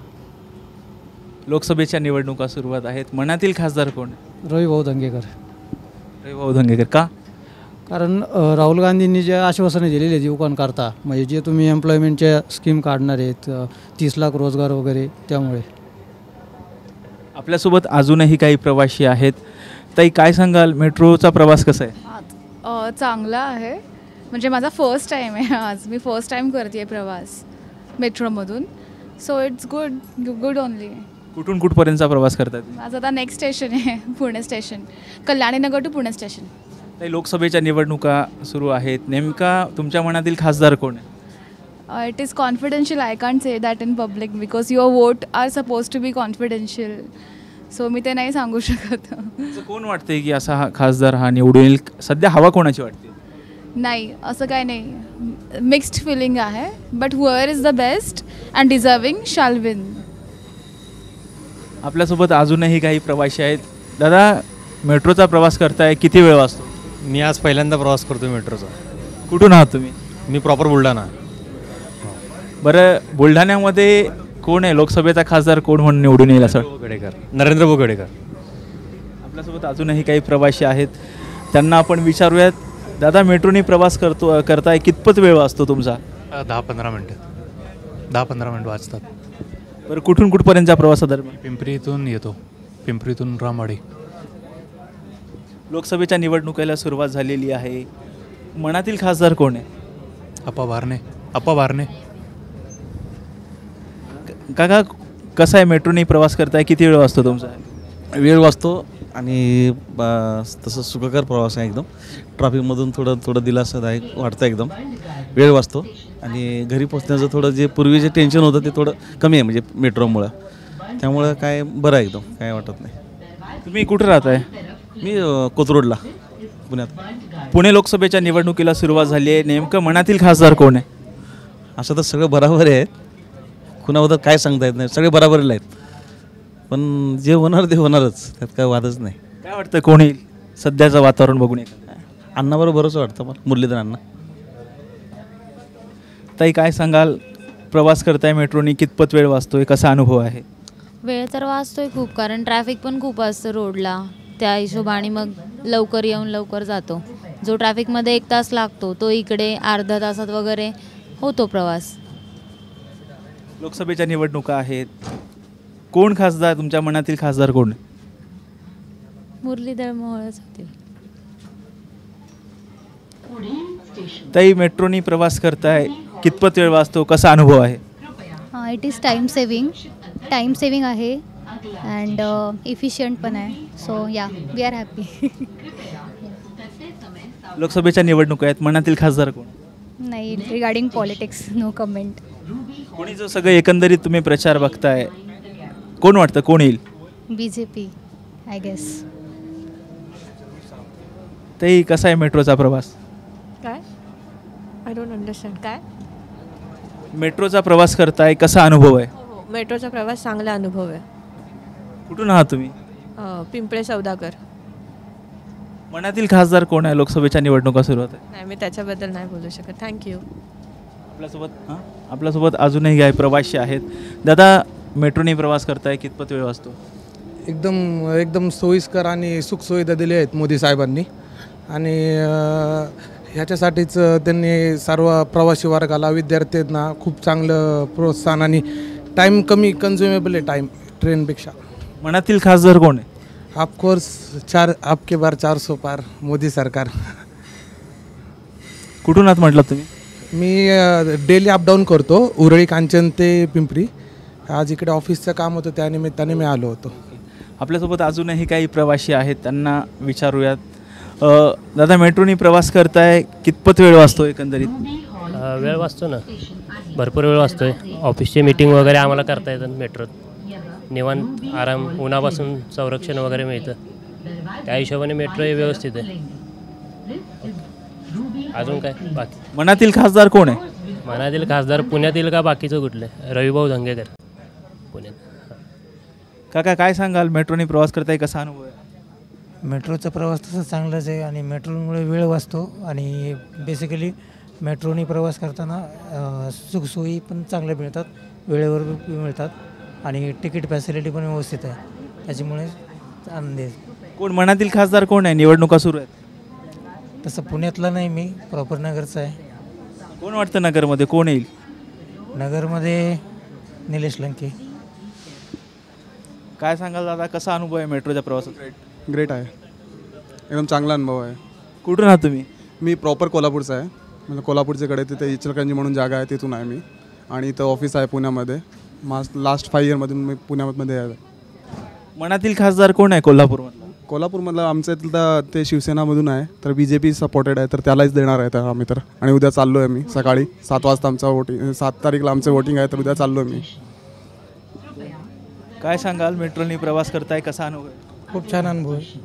S12: लोकसभेच्या निवडणुका सुरुवात आहेत, मनातील खासदार कोण?
S18: रविभाऊ धंगेकर.
S12: रविभाऊ धंगेकर का?
S18: कारण राहुल गांधींनी जे आश्वासने दिलेली आहेत युवकांकरता, म्हणजे जे तुम्ही एम्प्लॉयमेंटच्या स्कीम काढणार आहेत, 30 लाख रोजगार वगैरे, त्यामुळे.
S12: आपल्यासोबत अजूनही काही प्रवासी आहेत. ताई, काय सांगाल, मेट्रोचा प्रवास कसा आहे?
S27: चांगला आहे, म्हणजे माझा फर्स्ट टाईम आहे आज. मी फर्स्ट टाईम करते प्रवास मेट्रोमधून, सो इट्स गुड ओनली.
S12: कुठून कुठपर्यंतचा प्रवास करतात?
S27: माझं आता नेक्स्ट स्टेशन आहे Pune station, Kalyani Nagar to Pune station.
S12: ताई, लोकसभेच्या निवडणुका सुरू आहेत, नेमका तुमच्या मनातील खासदार कोण आहे?
S27: It is confidential. I can't say that in public because your vote are suppose to be confidential, so मी ते नाही सांगू शकत.
S12: कोण वाटतंय की असा हा खासदार हा निवडून येईल? सध्या हवा कोणाची वाटते?
S27: नाही, असं काय नाही, मिक्स्ड फिलिंग आहे, but हुअर is the best and deserving shall win.
S12: आपल्यासोबत अजूनही काही प्रवासी आहेत. दादा, मेट्रोचा प्रवास करताय, किती वेळ वाचतो?
S9: मी आज पहिल्यांदा प्रवास करतो मेट्रोचा.
S12: कुठून आहात तुम्ही?
S9: मी प्रॉपर बुलढाणा.
S12: बरं, बुलढाण्यामध्ये कोण आहे लोकसभेचा खासदार, कोण म्हणून निवडून येईल असं?
S9: नरेंद्र बोगडेकर.
S12: आपल्यासोबत अजूनही काही प्रवासी आहेत, त्यांना आपण विचारूयात. दादा, मेट्रोने प्रवास करताय, कितपत वेळ वाचतो तुमचा?
S9: 10-15 मिनटं. 10-15 मिनटं वाचतात.
S12: बरं, कुठून कुठपर्यंतच्या प्रवासादरम्यान?
S9: पिंपरी इथून येतो
S4: पिंपरीतून रामवाडी.
S12: लोकसभेच्या निवडणुकीला सुरुवात झालेली आहे. मनातील खासदार कोण आहे?
S4: अप्पा बारणे.
S12: काका कसा आहे, मेट्रोने प्रवास करताय, किती वेळ वाचतो तुमचा?
S5: वेळ वाचतो आणि तसं सुखकर प्रवास आहे एकदम. ट्रॅफिकमधून थोडं दिलासादायक वाटतं एकदम. वेळ वाचतो आणि घरी पोचण्याचं थोडं जे पूर्वी जे टेन्शन होतं ते थोडं कमी आहे म्हणजे मेट्रोमुळं. त्यामुळं काय बरं आहे एकदम, काय वाटत नाही.
S12: तुम्ही कुठं राहताय?
S5: मी कोथरूडला पुण्यात.
S12: पुणे लोकसभेच्या निवडणुकीला सुरुवात झाली आहे. नेमकं मनातील खासदार कोण आहे?
S5: असं तर सगळं बराबर आहे, कुणाबद्दल काय सांगता येत नाही, सगळे बराबरीला आहेत. पण जे होणार ते होणारच, त्यात काय वादच नाही.
S12: काय वाटतं कोण येईल सध्याचं वातावरण बघून?
S5: अण्णाबरोबर बरंच वाटतं मला, मुरलीधर अण्णा.
S12: ताई काय सांगाल, प्रवास करताय मेट्रोनी, कितपत वेळ वाचतोय, कसा अनुभव आहे?
S6: वेळ तर वाचतोय खूप, कारण ट्रॅफिक पण खूप असतं रोडला. त्या हिशोबाने मग लवकर येऊन लवकर जातो. जो ट्रॅफिकमध्ये 1 तास लागतो तो इकडे अर्ध्या तासात वगैरे होतो प्रवास.
S12: लोकसभेच्या निवडणुका आहेत, कोण खासदार, तुमच्या मनातील खासदार कोण?
S6: मुरलीधर मोहोळच होतील.
S12: ताई मेट्रोनी प्रवास करताय, कितपत वेळ वाचतो, कसा अनुभव आहे?
S8: इट इज टाइम सेविंग आहे अँड इफिशियंट पण आहे. सो या वी आर हॅपी.
S12: लोकसभेच्या निवडणुका आहेत, मनातील खासदार कोण?
S8: नाही, रिगार्डिंग पॉलिटिक्स नो कमेंट.
S12: कोणी जो सगळं एकंदरीत तुम्ही प्रचार बघताय, कोण वाटतं कोण येईल?
S8: BJP I guess.
S12: ताई कसा आहे मेट्रोचा प्रवास?
S20: काय? I don't understand. काय?
S12: मेट्रोचा प्रवास करताय, कसा अनुभव आहे?
S20: मेट्रोचा प्रवास चांगला अनुभव आहे.
S12: कुठून आहात तुम्ही?
S20: पिंपळे सौदागर.
S12: मनातील खासदार कोण आहे? लोकसभेच्या निवडणुका सुरू होत आहे.
S20: नाही, मी त्याच्याबद्दल नाही बोलू शकत. थँक्यू.
S12: आपल्यासोबत अजूनही काही प्रवासी आहेत. दादा मेट्रोने प्रवास करताय, कितपत वेळ वाचतो?
S21: एकदम सोयीस्कर आणि सुखसुविधा दिल्या आहेत मोदी साहेबांनी. आणि ह्याच्यासाठीच त्यांनी सर्व प्रवासी वर्गाला, विद्यार्थ्यांना खूप चांगलं प्रोत्साहन आणि टाईम कमी कन्झ्युमेबल आहे टाईम ट्रेनपेक्षा.
S12: मनातील खासदार कोण आहे?
S21: ऑफकोर्स आपके बार 400 पार मोदी सरकार.
S12: कुठून आहात म्हटलं तुम्ही?
S21: मी डेली अपडाऊन करतो, उरळी कांचन ते पिंपरी. आज इकडे ऑफिसचं काम होतं, त्या निमित्ताने मी आलो होतो.
S12: आपल्यासोबत अजूनही काही प्रवासी आहेत, त्यांना विचारूयात. दादा मेट्रोनी प्रवास करताय, कितपत वेळ वाचतो एकंदरीत?
S22: वेळ वाचतो ना, भरपूर वेळ वाचतो आहे. ऑफिसची मीटिंग वगैरे आम्हाला करता येतं मेट्रोत. निवांत आराम, उन्हापासून संरक्षण वगैरे मिळतं. त्या हिशोबाने मेट्रो हे व्यवस्थित आहे. अजून काय बाकी?
S12: मनातील खासदार कोण आहे?
S22: मनातील खासदार पुण्यातील का बाकीचं कुठलं? रविभाऊ धंगेकर पुण्यात.
S12: काका काय सांगाल, मेट्रोने प्रवास करताय, कसा अनुभव आहे?
S23: मेट्रोचा प्रवास तसं चांगलाच आहे आणि मेट्रोमुळे वेळ वाचतो. आणि बेसिकली मेट्रोने प्रवास करताना सुखसोयी पण चांगल्या मिळतात, वेळेवर मिळतात आणि तिकीट फॅसिलिटी पण व्यवस्थित आहे. त्याच्यामुळे आनंदी आहे.
S12: कोण मनातील खासदार कोण आहे? निवडणुका सुरू आहेत.
S23: तसं पुण्यातला नाही, मी प्रॉपर नगरचा आहे.
S12: कोण वाटतं नगरमध्ये कोण येईल?
S23: नगरमध्ये निलेश लंके.
S12: काय सांगाल दादा, कसा अनुभव आहे मेट्रोच्या प्रवासात?
S24: ग्रेट आहे, एकदम चांगला अनुभव आहे.
S12: कुठून आहात तुम्ही?
S24: मी प्रॉपर कोल्हापूरचा आहे. म्हणजे कोल्हापूरच्याकडे तिथे इचलकरंजी म्हणून जागा आहे, तिथून आहे मी. आणि इथं ऑफिस आहे पुण्यामध्ये. लास्ट 5 इयरमधून मी पुण्यामध्ये आहे.
S12: मनातील खासदार कोण आहे कोल्हापूरमधला?
S24: कोल्हापूरमधलं आमचं इथलं ते शिवसेनामधून आहे, तर BJP सपोर्टेड आहे, तर त्यालाच देणार आहे तर आम्ही तर. आणि उद्या चाललो आहे मी सकाळी 7 वाजता. आमचा वोटिंग 7 तारीखला आमचं वोटिंग आहे, तर उद्या चाललो आहे मी.
S12: काय सांगाल, मेट्रोने प्रवास करताय, कसा अनुभव आहे?
S21: खूप छान अनुभव आहे.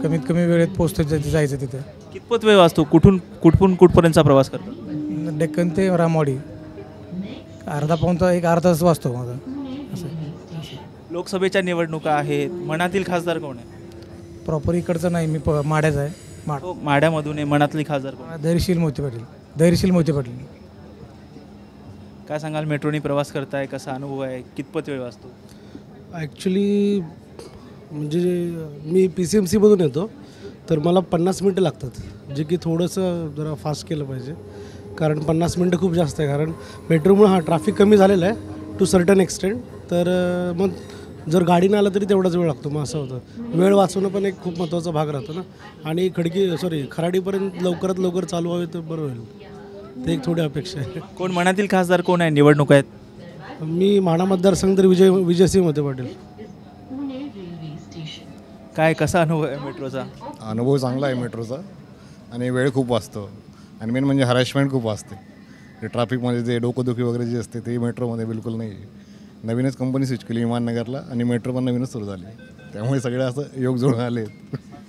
S21: कमीत कमी वेळेत पोहोचतो जायचं तिथे.
S12: कितपत वेळ वाचतो? कुठपर्यंतचा प्रवास करतो?
S21: डेक्कन ते रामवाडी अर्धा तास वाचतो माझा.
S12: लोकसभेच्या निवडणुका आहेत, मनातील खासदार कोण आहे?
S21: प्रॉपर इकडचं नाही, मी माड्याचा आहे.
S12: माड्यामधून आहे. मनातली खासदार कोण?
S21: धैर्यशील मोहिते पाटील.
S12: काय सांगाल, मेट्रोने प्रवास करताय, कसा अनुभव आहे, कितपत वेळ वाचतो?
S14: ॲक्च्युली म्हणजे मी PCMCमधून येतो, तर मला 50 मिनटं लागतात, जे की थोडंसं जरा फास्ट केलं पाहिजे. कारण 50 मिनटं खूप जास्त आहे. कारण मेट्रोमुळे ट्रॅफिक कमी झालेलं आहे टू सर्टन एक्सटेंट. तर मग
S2: जर गाडीनं आलं तरी तेवढाच वेळ लागतो. मग असं होतं. वेळ वाचवणं पण एक खूप महत्त्वाचा भाग राहतो ना. आणि खराडीपर्यंत लवकरात लवकर चालू व्हावे तर बरं होईल. ते एक थोडी अपेक्षा आहे.
S12: कोण मनातील खासदार कोण आहे निवडणूक आहेत?
S2: मी माढा मतदारसंघ तर विजयसिंह मोहिते पाटील.
S12: काय कसा अनुभव आहे मेट्रोचा?
S7: अनुभव चांगला आहे मेट्रोचा आणि वेळ खूप वाचतो आणि मेन म्हणजे हॅरॅसमेंट खूप वाचते. ते ट्रॅफिकमध्ये जे डोकंदुखी वगैरे जे असते ते मेट्रोमध्ये बिलकुल नाही आहे. नवीनच कंपनी स्विच केली विमाननगरला आणि मेट्रो पण नवीनच सुरू झाली, त्यामुळे सगळे असं योग जुळून आले.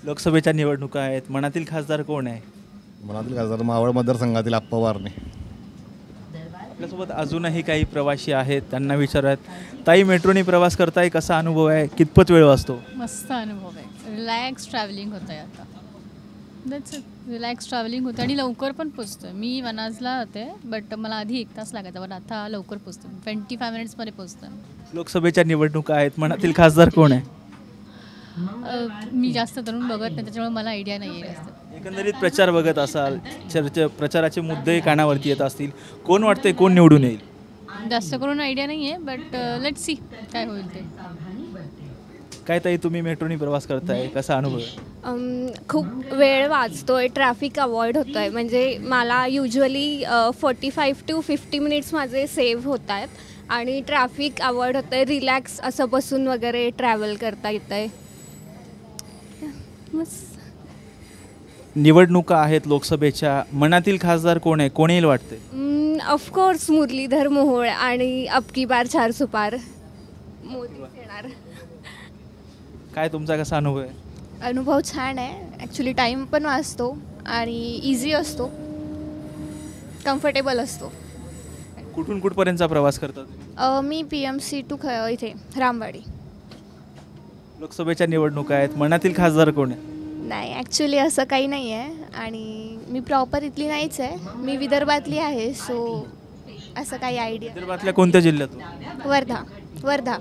S12: लोकसभेच्या निवडणुका आहेत, मनातील खासदार कोण आहे?
S7: मनातील खासदार मावळ मतदारसंघातील आप्पा बारणे.
S12: आपल्यासोबत अजूनही काही प्रवासी आहेत, त्यांना विचारत. ताई, मेट्रोने प्रवास करताय, कसा अनुभव आहे? कितपत वेळ वाचतो?
S11: मस्त अनुभव आहे. रिलॅक्स ट्रॅव्हलिंग होतं आहे आता. That's it. रिलॅक्स ट्रॅव्हलिंग होते आणि लवकर पण पोचतो. मी वनाजला होते बट मला आधी 1 तास लागायचा, पण आता लवकर पोचतो. 25 मिनिट्समध्ये पोचतो.
S12: लोकसभेच्या निवडणुका आहेत, मनातील खासदार कोण आहे?
S11: मी जास्त तरुण बघत नाही, त्याच्यामुळे मला आयडिया नाही आहे जास्त.
S12: एकंदरीत प्रचार बघत असाल, प्रचाराचे मुद्दे कानावरती येत असतील, कोण वाटतंय कोण निवडून येईल?
S11: जास्त करून आयडिया नाही आहे बट लेट्स सी काय होईल ते.
S12: काय ताई, तुम्ही मेट्रोने प्रवास करताय, कसा अनुभव आहे?
S13: खूप वेळ वाचतोय, ट्रॅफिक अवॉइड होतं आहे. म्हणजे मला युजली 45 to 50 मिनिट्स माझे सेव्ह होत आहेत आणि ट्रॅफिक अवॉइड होतं आहे. रिलॅक्स असं बसून वगैरे ट्रॅव्हल करता येतं आहे.
S12: निवडणुका आहेत लोकसभेच्या, मनातील खासदार कोण आहे, कोण येईल वाटते?
S13: ऑफकोर्स मुरलीधर मोहोळ आणि अबकी बार 400 पार मोदी येणार.
S12: काय तुमचा कसा अनुभव आहे?
S27: अनुभव छान आहे. ॲक्च्युली टाईम पण वाचतो आणि इझी असतो, कम्फर्टेबल असतो.
S12: कुठून कुठपर्यंतचा प्रवास करतात?
S27: मी PMC टू इथे रामवाडी.
S12: लोकसभेच्या निवडणुका आहेत, मनातील खासदार कोण आहे?
S27: नाही, ॲक्च्युली असं काही नाही आहे आणि मी प्रॉपर इथली नाहीच आहे. मी विदर्भातली आहे, सो असं काही आयडिया.
S12: विदर्भातल्या कोणत्या जिल्ह्यातून?
S27: वर्धा.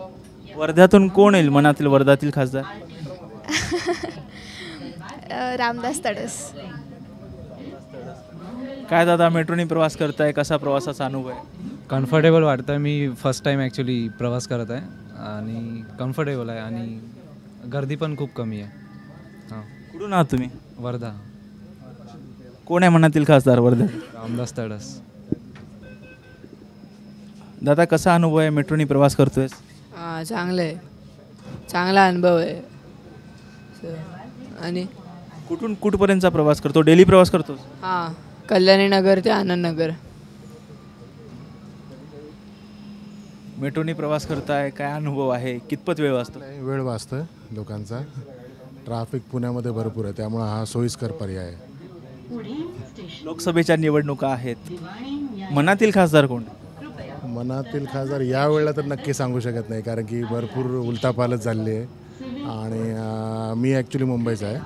S12: वर्ध्यातून कोण येईल मनातील वर्धातील खासदार?
S27: रामदास तडस.
S12: काय दादा, मेट्रोने प्रवास करताय, कसा प्रवासाचा अनुभव आहे?
S15: कम्फर्टेबल वाटतं आहे. मी फर्स्ट टाईम ॲक्च्युली प्रवास करत आहे आणि कम्फर्टेबल आहे आणि गर्दी पण खूप कमी आहे. हां.
S12: कुठून आहात तुम्ही?
S15: वर्धा.
S12: कोण आहे मनातील खासदार वर्धा?
S15: रामदास तडस.
S12: दादा, कसा अनुभव आहे, मेट्रोने प्रवास करतोय?
S25: चांगलं आहे, चांगला अनुभव आहे. आणि
S12: कुठून कुठपर्यंतचा प्रवास करतो? डेली प्रवास करतो?
S25: हां, कल्याणी नगर ते आनंदनगर.
S12: मेट्रोने प्रवास करताय, काय अनुभव आहे, कितपत वेळ वाचतो?
S26: वेळ वाचतोय लोकांचा. ट्रॅफिक पुण्यामध्ये भरपूर आहे, त्यामुळे हा सोयीस्कर पर्याय आहे.
S12: लोकसभेच्या निवडणुका आहेत, मनातील खासदार कोण?
S26: मनातील खासदार यावेळेला तर नक्की सांगू शकत नाही, कारण की भरपूर उलटापालट झालेली आहे. आणि मी ॲक्च्युली मुंबईचा आहे,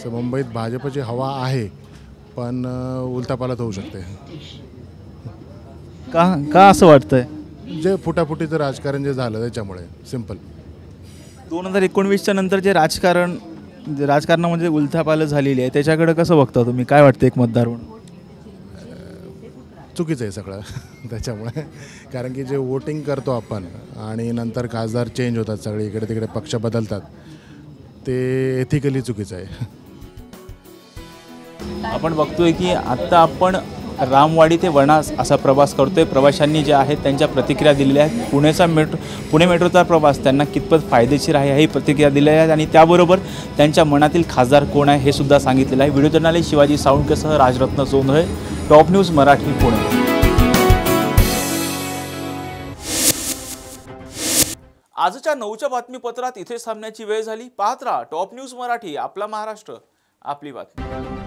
S26: सो मुंबईत भाजपची हवा आहे, पण उलटापालट होऊ शकते.
S12: का असं वाटतंय?
S26: जे फुटाफुटीचं राजकारण जे झालं त्याच्यामुळे. सिम्पल.
S12: 2019च्या नंतर जे राजकारणामध्ये उलथापालट झालेली आहे, त्याच्याकडे कसं बघता तुम्ही? काय वाटतं एक मतदार म्हणून?
S26: चुकीचं आहे सगळं त्याच्यामुळे. कारण की जे वोटिंग करतो आपण आणि नंतर खासदार चेंज होतात, सगळे इकडे तिकडे पक्ष बदलतात, ते एथिकली चुकीचं आहे.
S12: आपण बघतोय की आत्ता आपण रामवाडी ते वनाज असा प्रवास करतोय. प्रवाशांनी जे आहेत त्यांच्या प्रतिक्रिया दिलेल्या आहेत. पुणे मेट्रोचा प्रवास त्यांना कितपत फायदेशीर आहे ही प्रतिक्रिया दिलेल्या आहेत आणि त्याबरोबर त्यांच्या मनातील खासदार कोण आहे हे सुद्धा सांगितलेलं आहे. व्हिडिओ जर्नलिस्ट शिवाजी साळुंकेसह राजरत्न जोंधळे, टॉप न्यूज मराठी, पुणे. आजच्या 9च्या बातमीपत्रात इथेच थांबण्याची वेळ झाली. पाहत राहा टॉप न्यूज मराठी. आपला महाराष्ट्र, आपली बातमी.